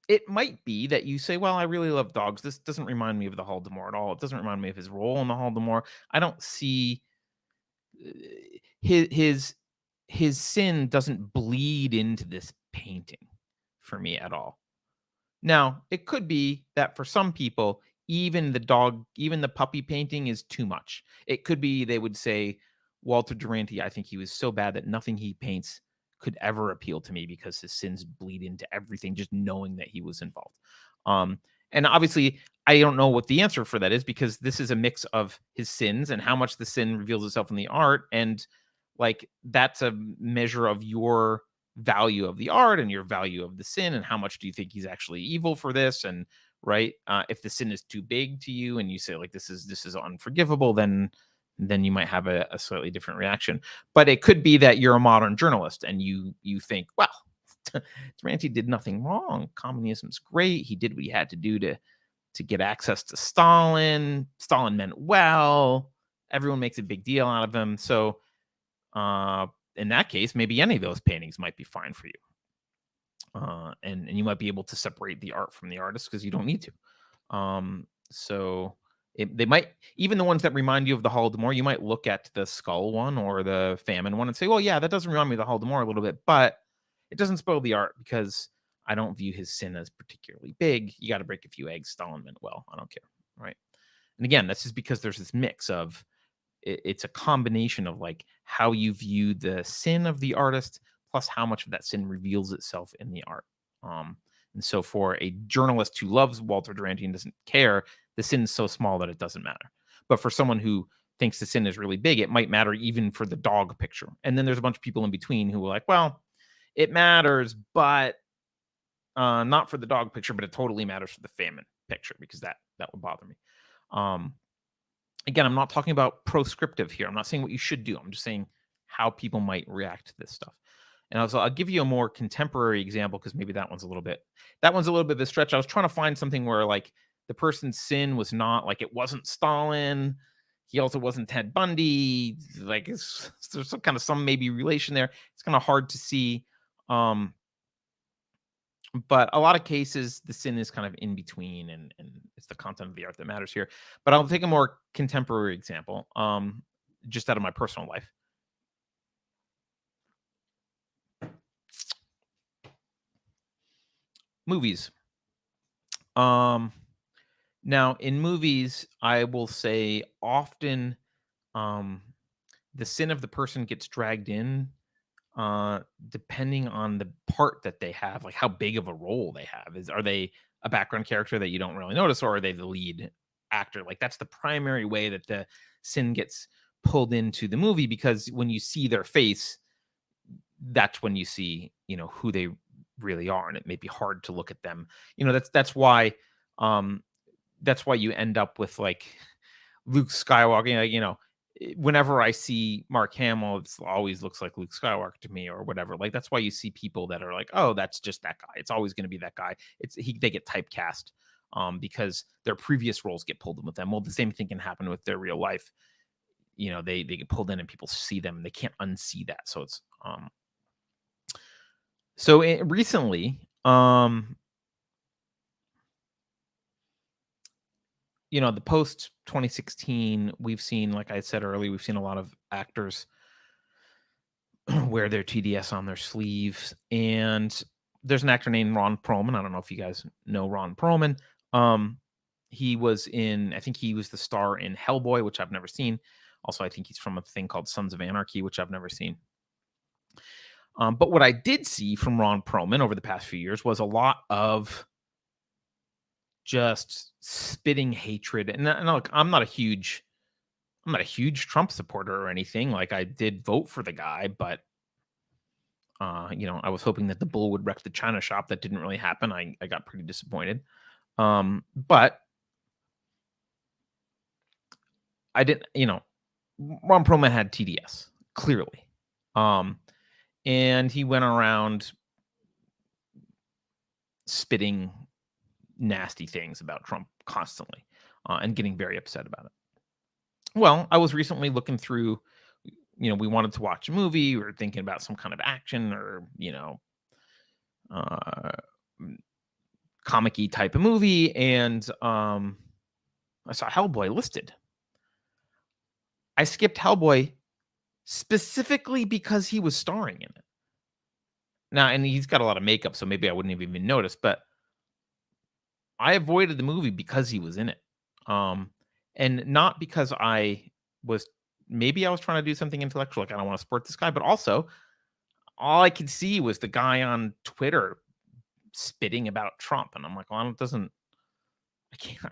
it might be that you say, well, I really love dogs. This doesn't remind me of the Holodomor at all. It doesn't remind me of his role in the Holodomor. I don't see his his sin doesn't bleed into this painting for me at all. Now, it could be that for some people, even the puppy painting is too much. It could be they would say, Walter Duranty, I think he was so bad that nothing he paints could ever appeal to me because his sins bleed into everything, just knowing that he was involved. And obviously, I don't know what the answer for that is because this is a mix of his sins and how much the sin reveals itself in the art. And like, that's a measure of your value of the art and your value of the sin and how much do you think he's actually evil for this. And right, if the sin is too big to you and you say like this is unforgivable, then you might have a slightly different reaction. But it could be that you're a modern journalist and you think, well, Duranty did nothing wrong. Communism's great. He did what he had to do to get access to Stalin. Stalin meant well. Everyone makes a big deal out of him. So in that case, maybe any of those paintings might be fine for you. And you might be able to separate the art from the artist because you don't need to. So They might, even the ones that remind you of the Holodomor, you might look at the skull one or the famine one and say, well, yeah, that doesn't remind me of the Holodomor a little bit, but it doesn't spoil the art because I don't view his sin as particularly big. You got to break a few eggs. Stalin meant well. I don't care. Right. And again, this is because there's this mix of it's a combination of like how you view the sin of the artist plus how much of that sin reveals itself in the art. And so for a journalist who loves Walter Duranty and doesn't care, the sin's so small that it doesn't matter. But for someone who thinks the sin is really big, it might matter even for the dog picture. And then there's a bunch of people in between who are like, well, it matters, but not for the dog picture, but it totally matters for the famine picture because that would bother me. Again, I'm not talking about proscriptive here. I'm not saying what you should do. I'm just saying how people might react to this stuff. And also, I'll give you a more contemporary example because maybe that one's a little bit of a stretch. I was trying to find something where like the person's sin was not like it wasn't Stalin. He also wasn't Ted Bundy. Like there's some maybe relation there. It's kind of hard to see. But a lot of cases, the sin is kind of in between, and it's the content of the art that matters here. But I'll take a more contemporary example, just out of my personal life. Movies. Now in movies, I will say often, the sin of the person gets dragged in depending on the part that they have, like how big of a role they have. Are they a background character that you don't really notice, or are they the lead actor? Like that's the primary way that the sin gets pulled into the movie, because when you see their face, that's when you see, who they really are, and it may be hard to look at them. That's why you end up with like Luke Skywalker, whenever I see Mark Hamill, it always looks like Luke Skywalker to me, or whatever. Like that's why you see people that are like, oh, that's just that guy. It's always going to be that guy. They get typecast because their previous roles get pulled in with them. Well, the same thing can happen with their real life. They get pulled in and people see them and they can't unsee that. So it's recently, the post 2016, we've seen, like I said earlier, we've seen a lot of actors wear their TDS on their sleeves. And there's an actor named Ron Perlman. I don't know if you guys know Ron Perlman. I think he was the star in Hellboy, which I've never seen. Also, I think he's from a thing called Sons of Anarchy, which I've never seen. But what I did see from Ron Perlman over the past few years was a lot of just spitting hatred. And look, I'm not a huge Trump supporter or anything. Like I did vote for the guy, but I was hoping that the bull would wreck the China shop. That didn't really happen. I got pretty disappointed. But I didn't, Ron Perlman had TDS clearly. And he went around spitting nasty things about Trump constantly, and getting very upset about it. Well, I was recently looking through, we wanted to watch a movie. We were thinking about some kind of action or, comic-y type of movie. And I saw Hellboy listed. I skipped Hellboy specifically because he was starring in it. Now, and he's got a lot of makeup, so maybe I wouldn't have even noticed, but I avoided the movie because he was in it. And not because maybe I was trying to do something intellectual, like I don't want to support this guy, but also all I could see was the guy on Twitter spitting about Trump. And I'm like, well, I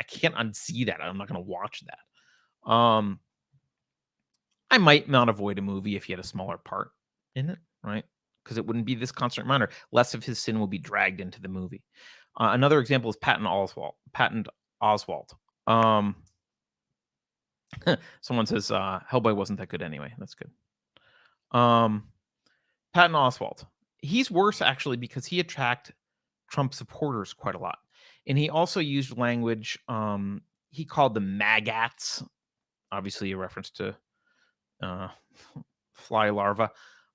can't unsee that. I'm not going to watch that. I might not avoid a movie if he had a smaller part in it, right? Because it wouldn't be this constant reminder. Less of his sin will be dragged into the movie. Another example is Patton Oswalt. Someone says Hellboy wasn't that good anyway. That's good. Patton Oswalt. He's worse actually because he attracted Trump supporters quite a lot. And he also used language, he called them magats, obviously a reference to fly larva.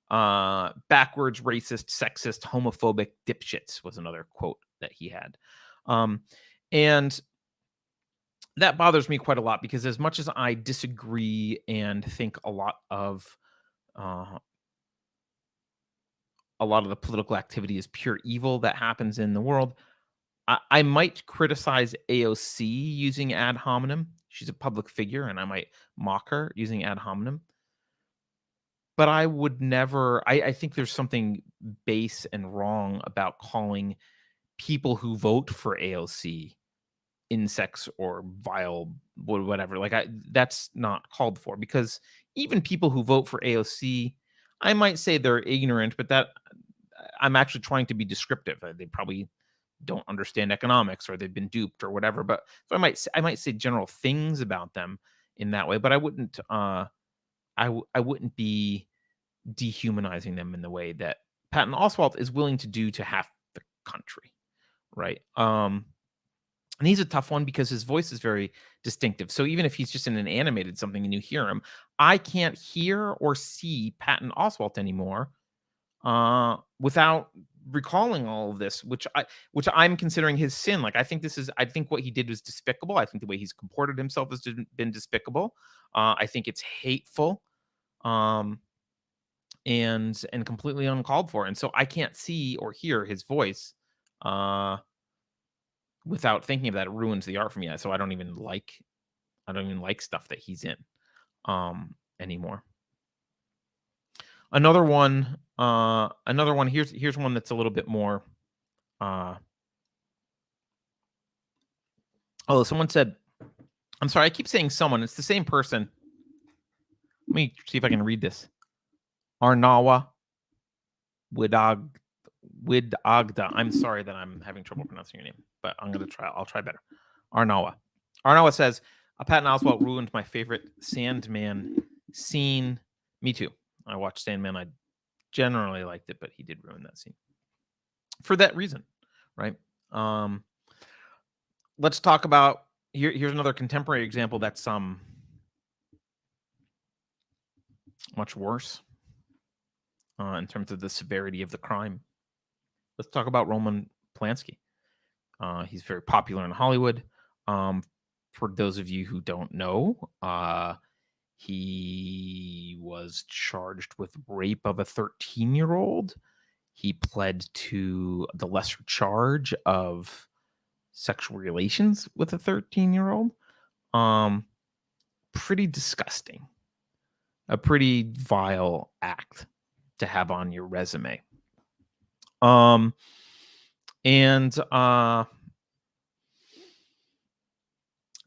Backwards, racist, sexist, homophobic dipshits was another quote that he had. And that bothers me quite a lot because as much as I disagree and think uh, a lot of the political activity is pure evil that happens in the world, I might criticize AOC using ad hominem. She's a public figure, and I might mock her using ad hominem. But I would never. I think there's something base and wrong about calling people who vote for AOC insects or vile whatever. Like that's not called for because even people who vote for AOC, I might say they're ignorant, but that I'm actually trying to be descriptive. They probably don't understand economics or they've been duped or whatever. But so I might say general things about them in that way, but I wouldn't I wouldn't be dehumanizing them in the way that Patton Oswalt is willing to do to half the country, right? And he's a tough one because his voice is very distinctive. So even if he's just in an animated something and you hear him, I can't hear or see Patton Oswalt anymore without recalling all of this, which I'm considering his sin. Like I think what he did was despicable. I think the way he's comported himself has been despicable. I think it's hateful. Um, and completely uncalled for. And so I can't see or hear his voice uh without thinking of that. It ruins the art for me. So I don't even like stuff that he's in anymore. Another one here's one that's a little bit more uh oh, someone said, I'm sorry, I keep saying someone, it's the same person. Let me see if I can read this. Arnawa Widag Widagda. I'm sorry that I'm having trouble pronouncing your name, but I'll try better. Arnawa. Arnawa says, Patton Oswalt ruined my favorite Sandman scene. Me too. I watched Sandman. I generally liked it, but he did ruin that scene for that reason, right? Let's talk about here's another contemporary example that's much worse in terms of the severity of the crime. Let's talk about Roman Polanski. He's very popular in Hollywood. For those of you who don't know, he was charged with rape of a 13-year-old. He pled to the lesser charge of sexual relations with a 13-year-old. Pretty disgusting. A pretty vile act to have on your resume. And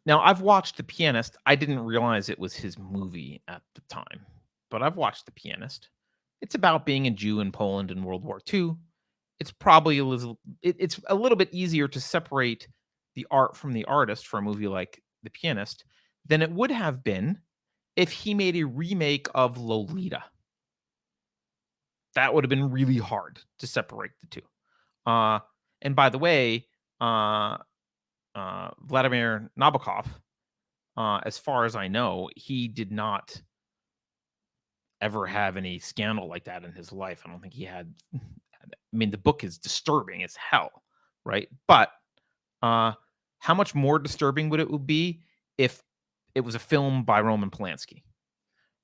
now I've watched The Pianist. I didn't realize it was his movie at the time, but I've watched The Pianist. It's about being a Jew in Poland in World War II. It's probably it's a little bit easier to separate the art from the artist for a movie like The Pianist than it would have been if he made a remake of Lolita. That would have been really hard to separate the two. And by the way, Vladimir Nabokov, as far as I know, he did not ever have any scandal like that in his life. I don't think he had. I mean, the book is disturbing as hell, right? But how much more disturbing would it be if it was a film by Roman Polanski,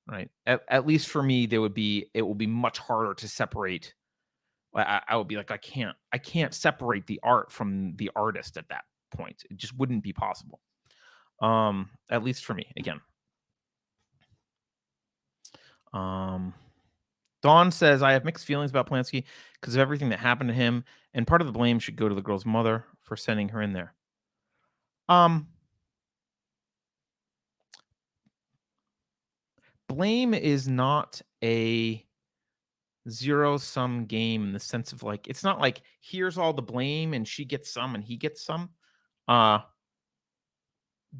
right? At least for me, it will be much harder to separate. I would be like, I can't separate the art from the artist at that point. It just wouldn't be possible. At least for me, again. Dawn says, I have mixed feelings about Polanski because of everything that happened to him, and part of the blame should go to the girl's mother for sending her in there. Blame is not a zero-sum game in the sense of like, it's not like here's all the blame and she gets some and he gets some.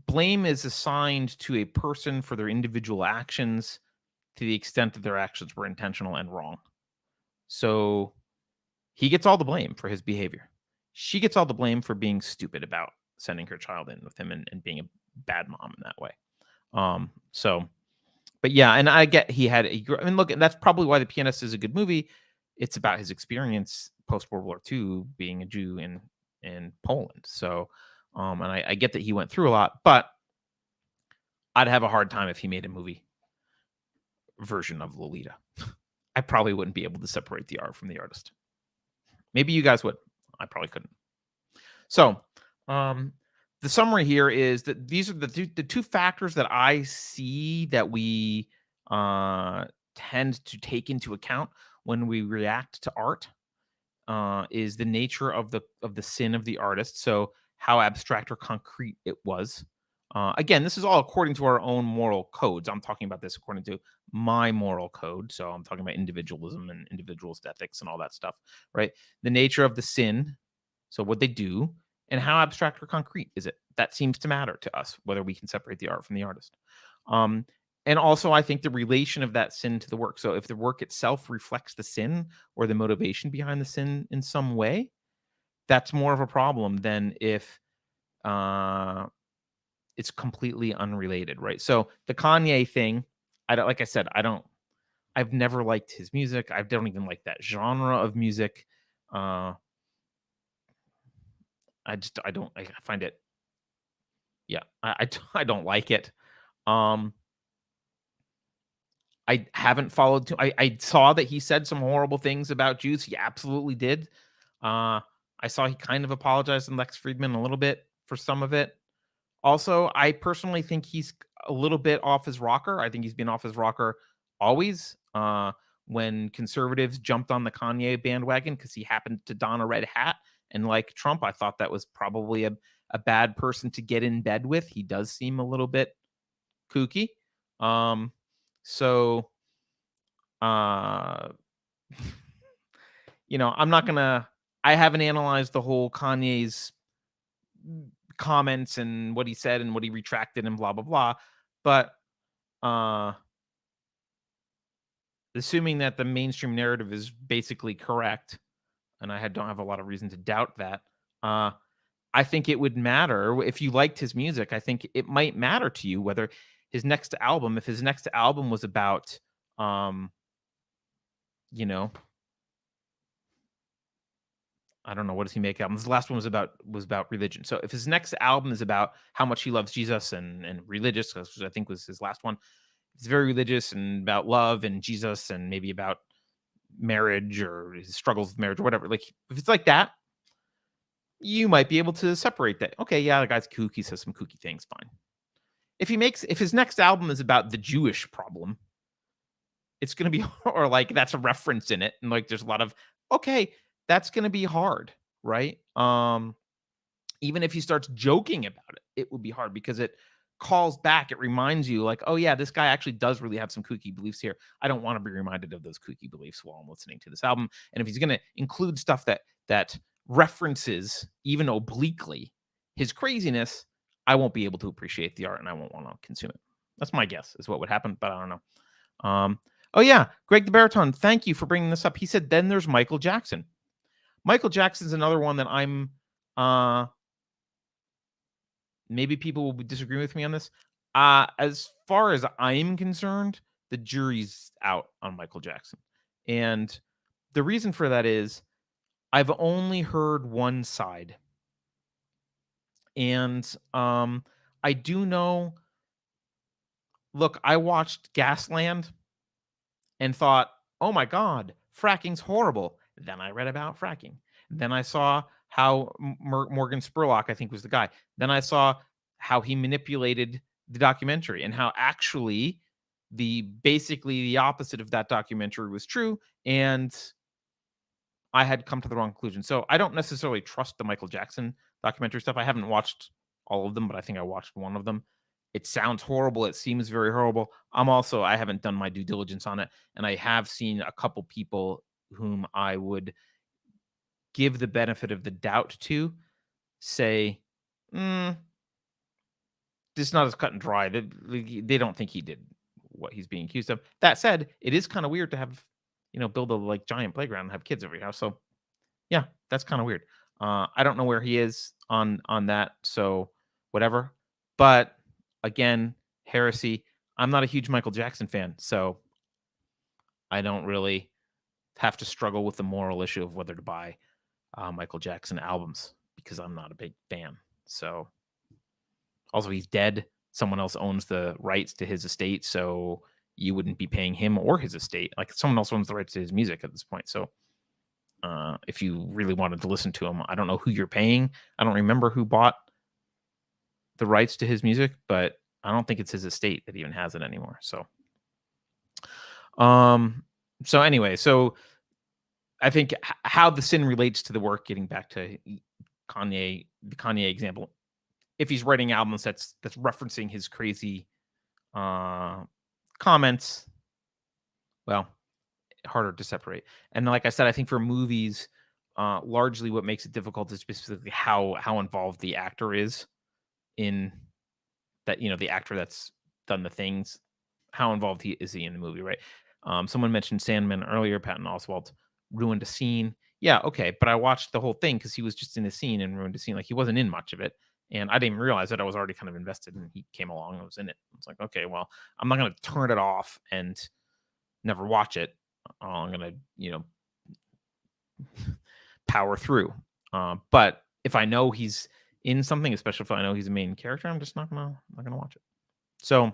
Blame is assigned to a person for their individual actions to the extent that their actions were intentional and wrong. So he gets all the blame for his behavior. She gets all the blame for being stupid about sending her child in with him and being a bad mom in that way. But yeah, and I get I mean, look, and that's probably why The Pianist is a good movie. It's about his experience post World War II being a Jew in Poland. So, and I get that he went through a lot, but I'd have a hard time if he made a movie version of Lolita. I probably wouldn't be able to separate the art from the artist. Maybe you guys would. I probably couldn't. So, um, the summary here is that these are the two factors that I see that we uh, tend to take into account when we react to art. Is the nature of the sin of the artist. So how abstract or concrete it was. Again, this is all according to our own moral codes. I'm talking about this according to my moral code. So I'm talking about individualism and individualist ethics and all that stuff, right? The nature of the sin, so what they do, and how abstract or concrete is it? That seems to matter to us, whether we can separate the art from the artist. Um, and also, I think the relation of that sin to the work. So if the work itself reflects the sin or the motivation behind the sin in some way, that's more of a problem than if uh, it's completely unrelated, right? So the Kanye thing, I don't, like I said, I've never liked his music. I don't even like that genre of music. Uh, I don't, I find it, yeah, I don't like it. Um, I haven't followed too I saw that he said some horrible things about Jews. He absolutely did. I saw he kind of apologized in Lex Friedman a little bit for some of it. Also, I personally think he's a little bit off his rocker. I think he's been off his rocker always. When conservatives jumped on the Kanye bandwagon because he happened to don a red hat, and like Trump, I thought that was probably a bad person to get in bed with. He does seem a little bit kooky. Um, so uh I'm not gonna I haven't analyzed the whole Kanye's comments and what he said and what he retracted and blah blah blah. But uh assuming that the mainstream narrative is basically correct, and don't have a lot of reason to doubt that, uh I think it would matter if you liked his music. I think it might matter to you whether if his next album was about um, you know, I don't know, what does he make albums? The last one was about religion. So if his next album is about how much he loves Jesus and religious, which I think was his last one, it's very religious and about love and Jesus and maybe about marriage or his struggles with marriage or whatever. Like if it's like that, you might be able to separate that. Okay, yeah, the guy's kooky, says some kooky things, fine. If his next album is about the Jewish problem, it's gonna be or like that's a reference in it, and like there's a lot of okay, that's gonna be hard, right? Even if he starts joking about it, it would be hard because it calls back. It reminds you, like, oh yeah, this guy actually does really have some kooky beliefs here. I don't want to be reminded of those kooky beliefs while I'm listening to this album. And if he's going to include stuff that references even obliquely his craziness, I won't be able to appreciate the art and I won't want to consume it. That's my guess is what would happen, but I don't know. Oh yeah, Greg the Baritone, thank you for bringing this up. He said, then there's Michael Jackson. Michael Jackson's another one that I'm maybe people will disagree with me on this. As far as I'm concerned, the jury's out on Michael Jackson. And the reason for that is I've only heard one side. And I do know, look, I watched Gasland and thought, oh my God, fracking's horrible. Then I read about fracking. Then I saw how Morgan Spurlock, I think was the guy. Then I saw how he manipulated the documentary and how actually basically the opposite of that documentary was true. And I had come to the wrong conclusion. So I don't necessarily trust the Michael Jackson documentary stuff. I haven't watched all of them, but I think I watched one of them. It sounds horrible. It seems very horrible. I haven't done my due diligence on it. And I have seen a couple people whom I would give the benefit of the doubt to say, this is not as cut and dry. They don't think he did what he's being accused of. That said, it is kind of weird to have, build a like giant playground and have kids over your house. So yeah, that's kind of weird. I don't know where he is on that, so whatever. But again, heresy. I'm not a huge Michael Jackson fan, so I don't really have to struggle with the moral issue of whether to buy Michael Jackson albums because I'm not a big fan. So also he's dead, someone else owns the rights to his estate, so you wouldn't be paying him or his estate. Like someone else owns the rights to his music at this point. So if you really wanted to listen to him, I don't know who you're paying. I don't remember who bought the rights to his music, but I don't think it's his estate that even has it anymore. Um, so anyway, so I think how the sin relates to the work, getting back to Kanye, the Kanye example, if he's writing albums that's referencing his crazy comments, well, harder to separate. And like I said, I think for movies, largely what makes it difficult is specifically how involved the actor is in that, the actor that's done the things, how involved is he in the movie, right? Someone mentioned Sandman earlier. Patton Oswalt ruined a scene. Yeah, okay, but I watched the whole thing because he was just in a scene and ruined a scene. Like he wasn't in much of it, and I didn't even realize that. I was already kind of invested, and he came along and was in it. It's like, okay, well, I'm not going to turn it off and never watch it. I'm going to, power through. But if I know he's in something, especially if I know he's a main character, I'm just not gonna watch it. So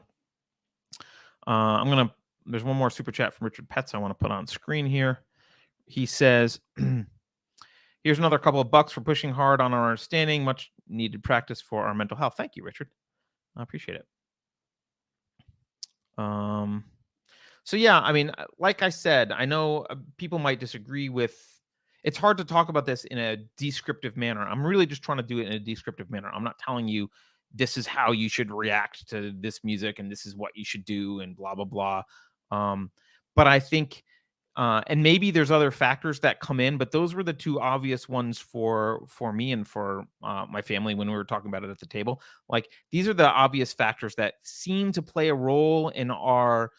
there's one more super chat from Richard Petz I want to put on screen here. He says, here's another couple of bucks for pushing hard on our understanding. Much needed practice for our mental health. Thank you, Richard. I appreciate it. So yeah, I mean, like I said, I know people might disagree with. It's hard to talk about this in a descriptive manner. I'm really just trying to do it in a descriptive manner. I'm not telling you this is how you should react to this music and this is what you should do and blah blah blah. But I think, and maybe there's other factors that come in, but those were the two obvious ones for me and for my family when we were talking about it at the table. Like these are the obvious factors that seem to play a role in our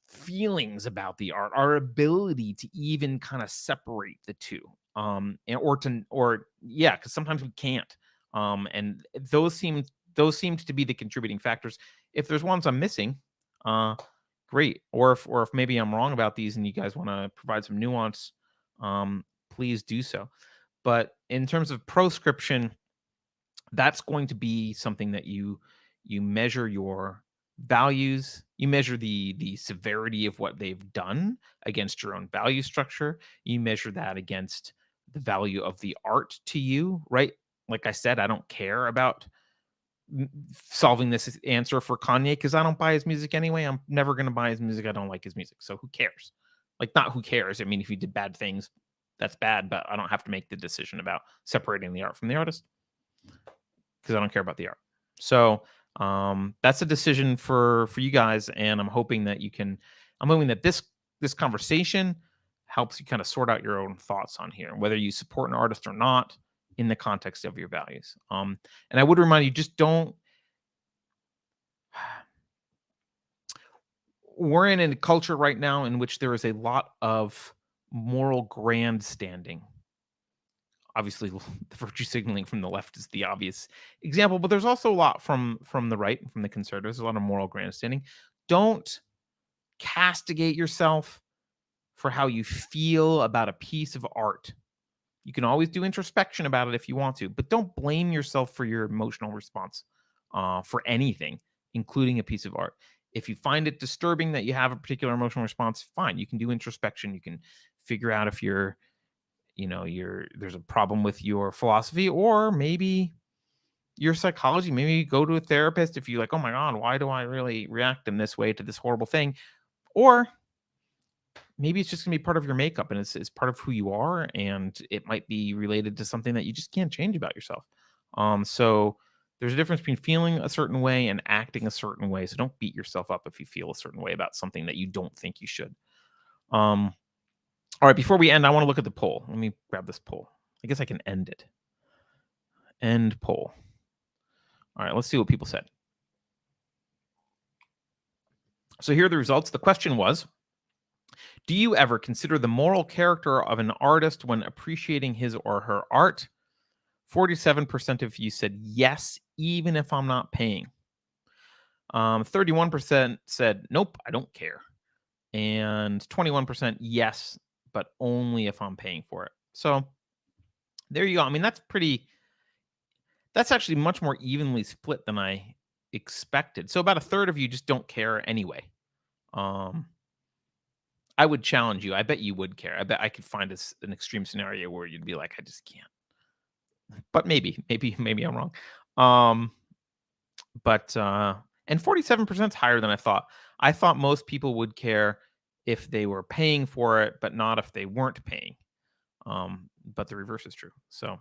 feelings about the art, our ability to even kind of separate the two, because sometimes we can't, and those seem to be the contributing factors. If there's ones I'm missing, great, or if maybe I'm wrong about these and you guys want to provide some nuance, please do so. But in terms of proscription, that's going to be something that you measure your values, you measure the severity of what they've done against your own value structure, you measure that against the value of the art to you, right? Like I said, I don't care about solving this answer for Kanye because I don't buy his music anyway. I'm never going to buy his music. I don't like his music, so who cares? Like, not who cares. I mean, if he did bad things, that's bad, but I don't have to make the decision about separating the art from the artist because I don't care about the art. So that's a decision for you guys, and I'm hoping that this conversation helps you kind of sort out your own thoughts on here, whether you support an artist or not in the context of your values. And I would remind you, just don't. We're in a culture right now in which there is a lot of moral grandstanding. Obviously, the virtue signaling from the left is the obvious example, but there's also a lot from the right and from the conservatives, a lot of moral grandstanding. Don't castigate yourself for how you feel about a piece of art. You can always do introspection about it if you want to, but don't blame yourself for your emotional response for anything, including a piece of art. If you find it disturbing that you have a particular emotional response, fine. You can do introspection. You can figure out if there's a problem with your philosophy, or maybe your psychology. Maybe you go to a therapist if you're like, oh my God, why do I really react in this way to this horrible thing? Or maybe it's just gonna be part of your makeup and it's part of who you are, and it might be related to something that you just can't change about yourself. So there's a difference between feeling a certain way and acting a certain way. So don't beat yourself up if you feel a certain way about something that you don't think you should. All right, before we end, I want to look at the poll. Let me grab this poll. I guess I can end it. End poll. All right, let's see what people said. So here are the results. The question was, do you ever consider the moral character of an artist when appreciating his or her art? 47% of you said yes, even if I'm not paying. 31% said nope, I don't care. And 21% yes, but only if I'm paying for it. So there you go. I mean, that's actually much more evenly split than I expected. So about a third of you just don't care anyway. Um, I would challenge you. I bet you would care. I bet I could find an extreme scenario where you'd be like, I just can't. But maybe I'm wrong. Um, but and 47% is higher than I thought. I thought most people would care if they were paying for it, but not if they weren't paying. But the reverse is true. So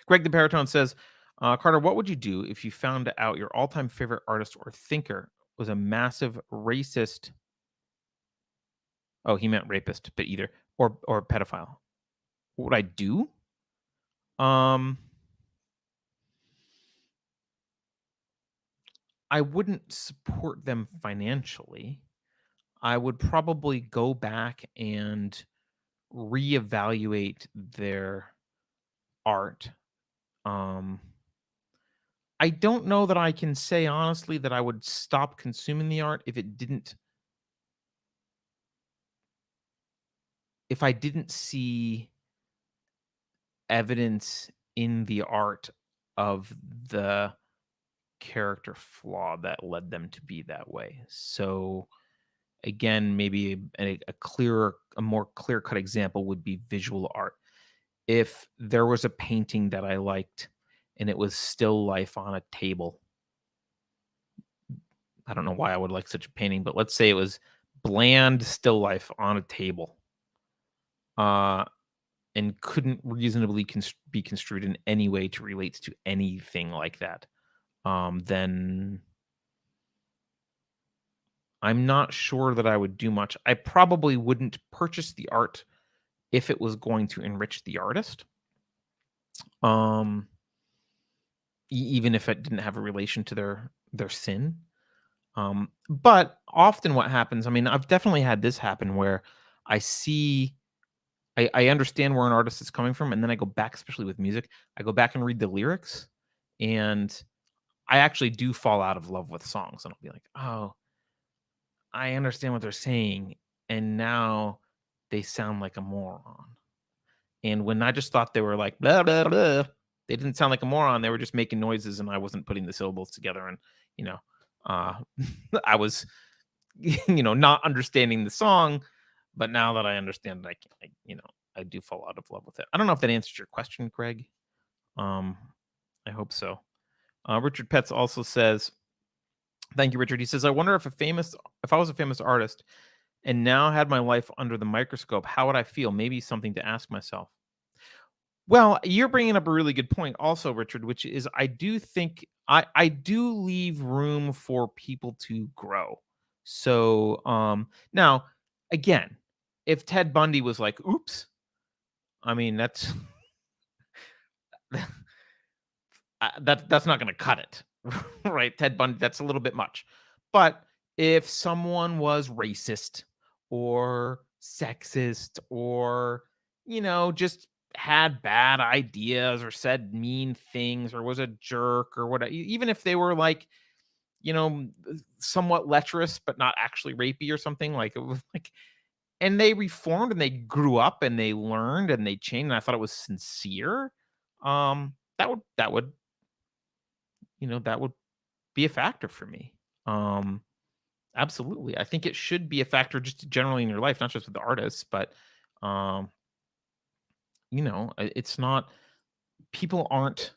Greg the Baritone says, Carter, what would you do if you found out your all-time favorite artist or thinker was a massive racist? Oh, he meant rapist, but either or pedophile. What would I do? Um, I wouldn't support them financially. I would probably go back and reevaluate their art. Um, I don't know that I can say honestly that I would stop consuming the art if I didn't see evidence in the art of the character flaw that led them to be that way. So again, maybe a more clear-cut example would be visual art. If there was a painting that I liked and it was still life on a table, I don't know why I would like such a painting, but let's say it was bland still life on a table, uh, and couldn't reasonably be construed in any way to relate to anything like that, then I'm not sure that I would do much. I probably wouldn't purchase the art if it was going to enrich the artist. Um, even if it didn't have a relation to their sin. But often what happens, I mean, I've definitely had this happen where I see I understand where an artist is coming from, and then I go back, especially with music, I go back and read the lyrics, and I actually do fall out of love with songs, and I'll be like, "Oh, I understand what they're saying, and now they sound like a moron." And when I just thought they were like blah blah blah, they didn't sound like a moron. They were just making noises, and I wasn't putting the syllables together. And you know, uh, I was, not understanding the song. But now that I understand, I do fall out of love with it. I don't know if that answers your question, Greg. Um, I hope so. Richard Petz also says, "Thank you, Richard." He says, "I wonder if I was a famous artist and now had my life under the microscope, how would I feel? Maybe something to ask myself." Well, you're bringing up a really good point also, Richard, which is I do think I do leave room for people to grow. So, now again, if Ted Bundy was like, "Oops," I mean, that's that's not gonna cut it, right? Ted Bundy, that's a little bit much. But if someone was racist or sexist or, just had bad ideas or said mean things or was a jerk or whatever, even if they were like, somewhat lecherous but not actually rapey or something, like it was like, and they reformed and they grew up and they learned and they changed, and I thought it was sincere, that would be a factor for me. Um, Absolutely. I think it should be a factor just generally in your life, not just with the artists, but um, it's not, people aren't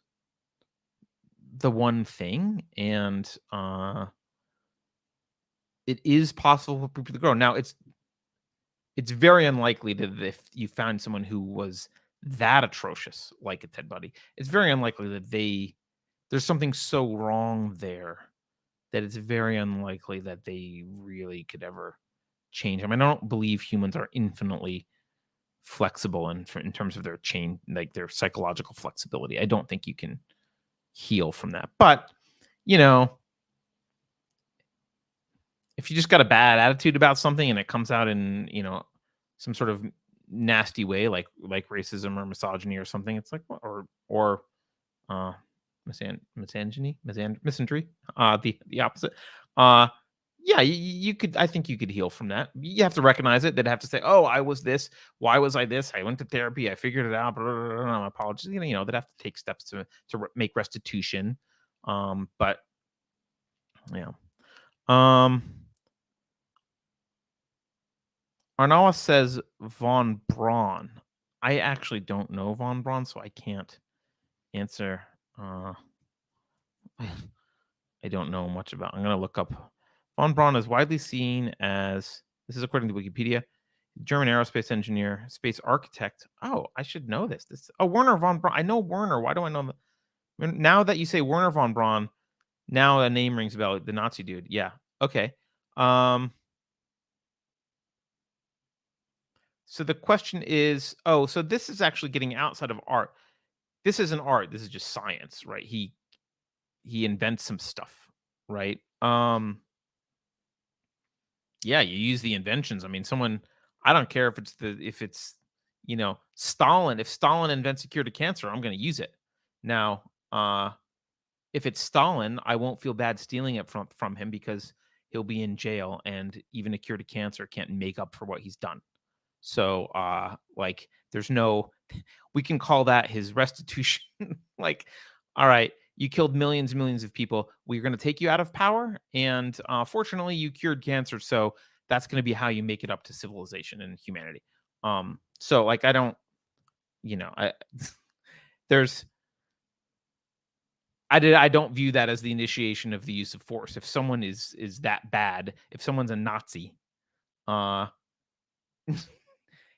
the one thing, and it is possible for people to grow. Now, it's very unlikely that if you found someone who was that atrocious, like a Ted Bundy, it's very unlikely that there's something so wrong there that it's very unlikely that they really could ever change. I mean, I don't believe humans are infinitely flexible in terms of their chain, like their psychological flexibility. I don't think you can heal from that. But, you know, if you just got a bad attitude about something and it comes out in, some sort of nasty way, like racism or misogyny or something, it's like, or uh misandry, the opposite. uh yeah, you could, I think you could heal from that. You have to recognize it. They'd have to say, "Oh, I was this. Why was I this? I went to therapy. I figured it out. Blah, blah, blah, blah, my apologies." They'd have to take steps to make restitution. But Yeah. Um, Arnawa says Von Braun. I actually don't know Von Braun, so I can't answer. Uh, I don't know much about. I'm gonna look up. Von Braun is widely seen as, this is according to Wikipedia, German aerospace engineer, space architect. Oh, I should know this. Werner von Braun. I know Werner. Why do I know now that you say Werner von Braun? Now a name rings a bell. The Nazi dude. Yeah. Okay. Um. So the question is, so this is actually getting outside of art. This isn't art. This is just science, right? He invents some stuff, right? Yeah, you use the inventions. I mean, someone, I don't care if it's, Stalin. If Stalin invents a cure to cancer, I'm going to use it. Now, if it's Stalin, I won't feel bad stealing it from him because he'll be in jail, and even a cure to cancer can't make up for what he's done. So, like, there's no, we can call that his restitution. Like, all right, you killed millions and millions of people. We're going to take you out of power. And fortunately, you cured cancer. So that's going to be how you make it up to civilization and humanity. So, like, I don't, I, there's, I don't view that as the initiation of the use of force. If someone is that bad, if someone's a Nazi, uh,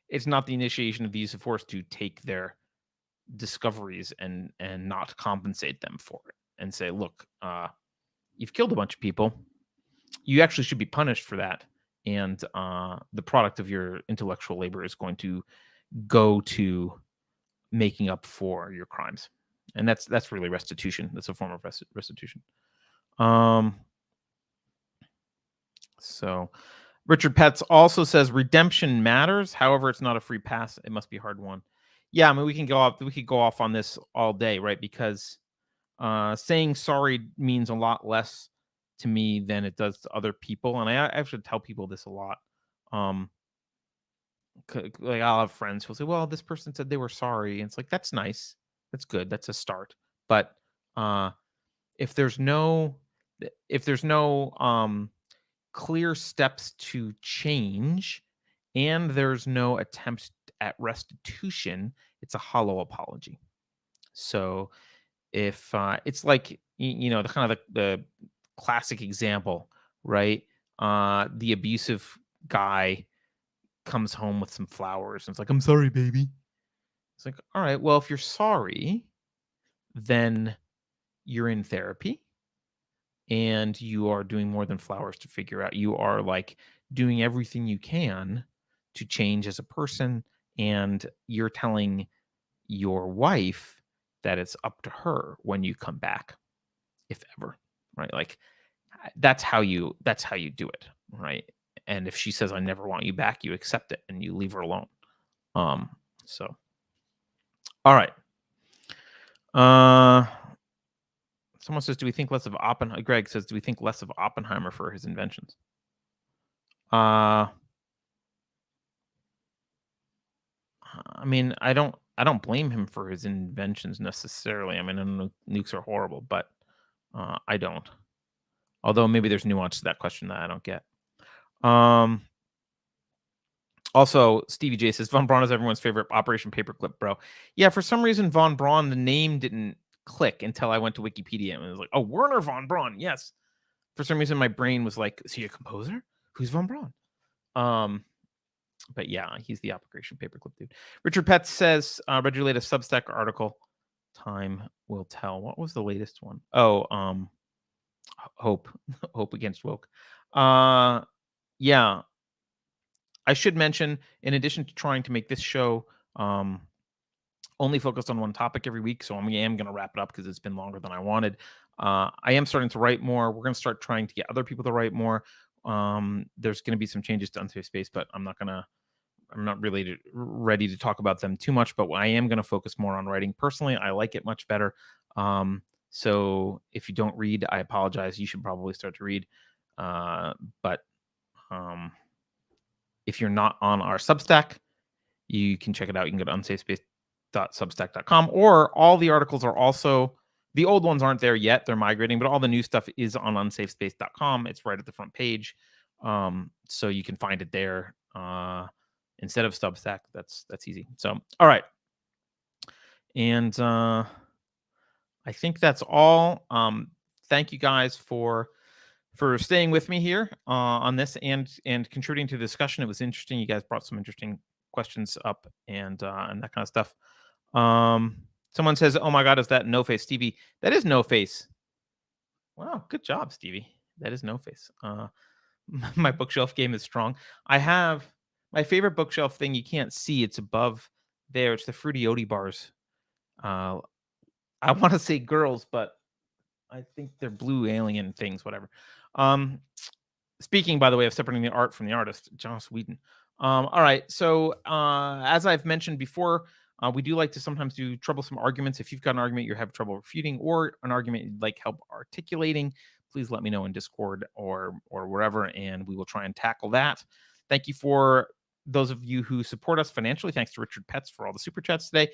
it's not the initiation of the use of force to take their discoveries and not compensate them for it and say, look, you've killed a bunch of people. You actually should be punished for that. And the product of your intellectual labor is going to go to making up for your crimes. And that's really restitution. That's a form of restitution. So Richard Petz also says redemption matters. However, it's not a free pass. It must be a hard one. Yeah, I mean, we could go off on this all day, right? Because saying sorry means a lot less to me than it does to other people. And I actually tell people this a lot. Like, I'll have friends who'll say, well, this person said they were sorry. And it's like, that's nice. That's good. That's a start. But uh, if there's no, clear steps to change and there's no attempt at restitution, it's a hollow apology. So if it's like, the kind of the classic example, right? The abusive guy comes home with some flowers and it's like, I'm sorry, baby. It's like, all right, well, if you're sorry, then you're in therapy and you are doing more than flowers to figure out. You are like doing everything you can to change as a person, and you're telling your wife that it's up to her when you come back, if ever, right? Like, that's how you do it, right? And if she says, I never want you back, you accept it and you leave her alone. So all right. uh Someone says, do we think less of Oppenheimer? Greg says, do we think less of Oppenheimer for his inventions? I mean, I don't blame him for his inventions necessarily. I mean, I know nukes are horrible, but I don't. Although maybe there's nuance to that question that I don't get. Also, Stevie J says Von Braun is everyone's favorite Operation Paperclip, bro. Yeah, for some reason, Von Braun, the name didn't click until I went to Wikipedia and it was like, oh, Werner Von Braun, yes. For some reason, my brain was like, is he a composer? Who's Von Braun? But yeah, he's the Operation Paperclip dude. Richard Petz says, read your latest Substack article. Time will tell. What was the latest one? Oh, Hope. Hope against woke. Yeah. I should mention, in addition to trying to make this show only focused on one topic every week, so I am going to wrap it up because it's been longer than I wanted. I am starting to write more. We're going to start trying to get other people to write more. There's going to be some changes to Unsafe Space, but I'm not really ready to talk about them too much, but I am going to focus more on writing. Personally, I like it much better. So if you don't read, I apologize. You should probably start to read. But if you're not on our Substack, you can check it out. You can go to unsafespace.substack.com, or all the articles are also The old ones aren't there yet. They're migrating, but all the new stuff is on unsafespace.com. It's right at the front page. So you can find it there instead of Substack. That's easy. So, all right. And I think that's all. Thank you guys for staying with me here on this and contributing to the discussion. It was interesting. You guys brought some interesting questions up and that kind of stuff. Someone says, "Oh my God, is that No Face, Stevie?" That is No Face. Wow, good job, Stevie. That is No Face. My bookshelf game is strong. I have my favorite bookshelf thing. You can't see; it's above there. It's the Fruity Oaty bars. I want to say girls, but I think they're blue alien things. Whatever. Speaking, by the way, of separating the art from the artist, Joss Whedon. All right. So, as I've mentioned before, we do like to sometimes do troublesome arguments. If you've got an argument you have trouble refuting or an argument you'd like help articulating, please let me know in Discord or wherever, and we will try and tackle that. Thank you for those of you who support us financially. Thanks to Richard Petz for all the super chats today.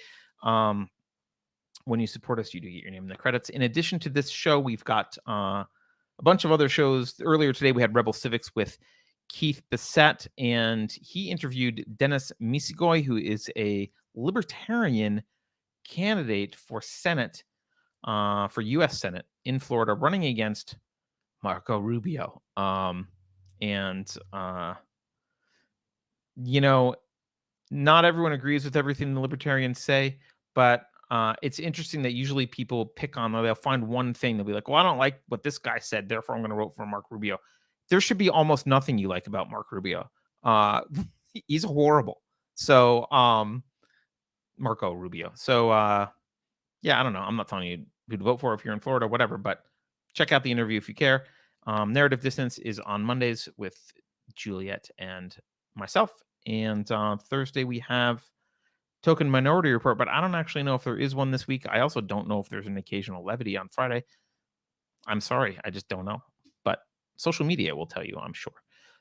When you support us, you do get your name in the credits. In addition to this show, we've got a bunch of other shows. Earlier today, we had Rebel Civics with Keith Bissett, and he interviewed Dennis Misigoy, who is a libertarian candidate for Senate, for U.S. Senate in Florida, running against Marco Rubio. Not everyone agrees with everything the libertarians say, but it's interesting that usually people pick on, or they'll find one thing. They'll be like, well, I don't like what this guy said, therefore I'm going to vote for Marco Rubio. There should be almost nothing you like about Marco Rubio. He's horrible. So, Marco Rubio. So, yeah, I don't know. I'm not telling you who to vote for if you're in Florida, whatever, but check out the interview if you care. Narrative Dissonance is on Mondays with Juliet and myself. And Thursday we have Token Minority Report, but I don't actually know if there is one this week. I also don't know if there's an occasional levity on Friday. I'm sorry, I just don't know. But social media will tell you, I'm sure.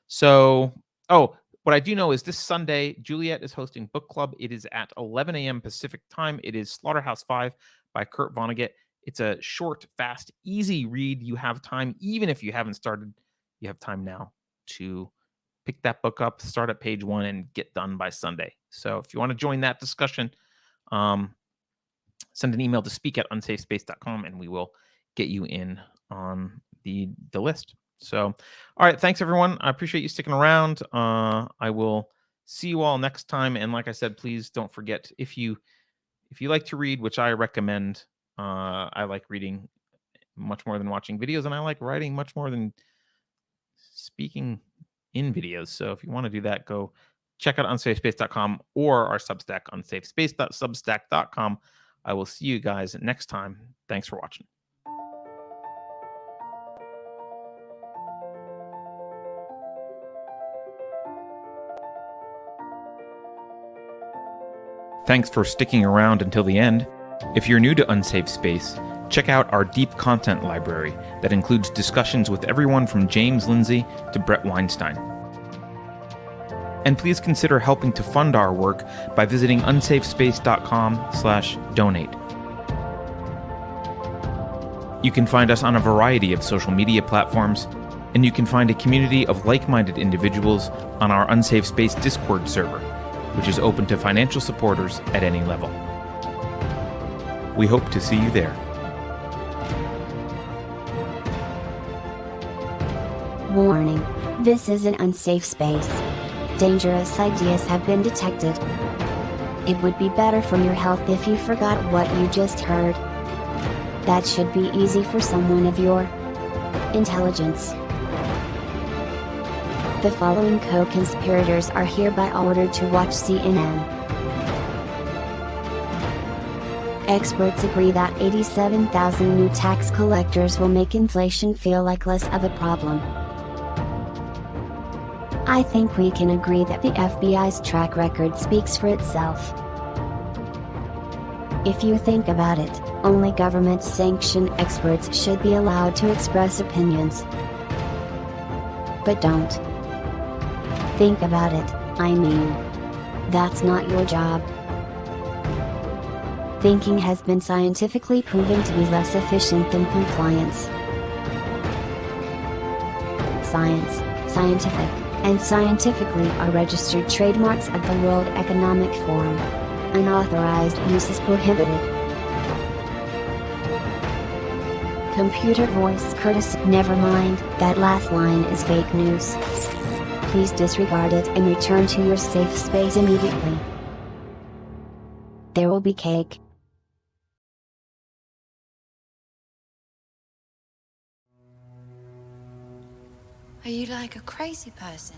So, what I do know is this Sunday, Juliet is hosting book club. It is at 11 a.m. Pacific time. It is Slaughterhouse 5 by Kurt Vonnegut. It's a short, fast, easy read. You have time, even if you haven't started, you have time now to pick that book up, start at page 1, and get done by Sunday. So if you want to join that discussion, send an email to speak@unsafespace.com, and we will get you in on the list. So, all right, thanks everyone. I appreciate you sticking around. I will see you all next time. And like I said, please don't forget, if you like to read, which I recommend, I like reading much more than watching videos, and I like writing much more than speaking in videos. So if you want to do that, go check out unsafespace.com or our Substack, unsafespace.substack.com. I will see you guys next time. Thanks for watching. Thanks for sticking around until the end. If you're new to Unsafe Space, check out our deep content library that includes discussions with everyone from James Lindsay to Brett Weinstein. And please consider helping to fund our work by visiting unsafespace.com/donate. You can find us on a variety of social media platforms, and you can find a community of like-minded individuals on our Unsafe Space Discord server, which is open to financial supporters at any level. We hope to see you there. Warning. This is an unsafe space. Dangerous ideas have been detected. It would be better for your health if you forgot what you just heard. That should be easy for someone of your intelligence. The following co-conspirators are hereby ordered to watch CNN. Experts agree that 87,000 new tax collectors will make inflation feel like less of a problem. I think we can agree that the FBI's track record speaks for itself. If you think about it, only government-sanctioned experts should be allowed to express opinions. But don't. Think about it, I mean. That's not your job. Thinking has been scientifically proven to be less efficient than compliance. Science, scientific, and scientifically are registered trademarks of the World Economic Forum. Unauthorized use is prohibited. Computer voice courtesy. Never mind, that last line is fake news. Please disregard it and return to your safe space immediately. There will be cake. Are you like a crazy person?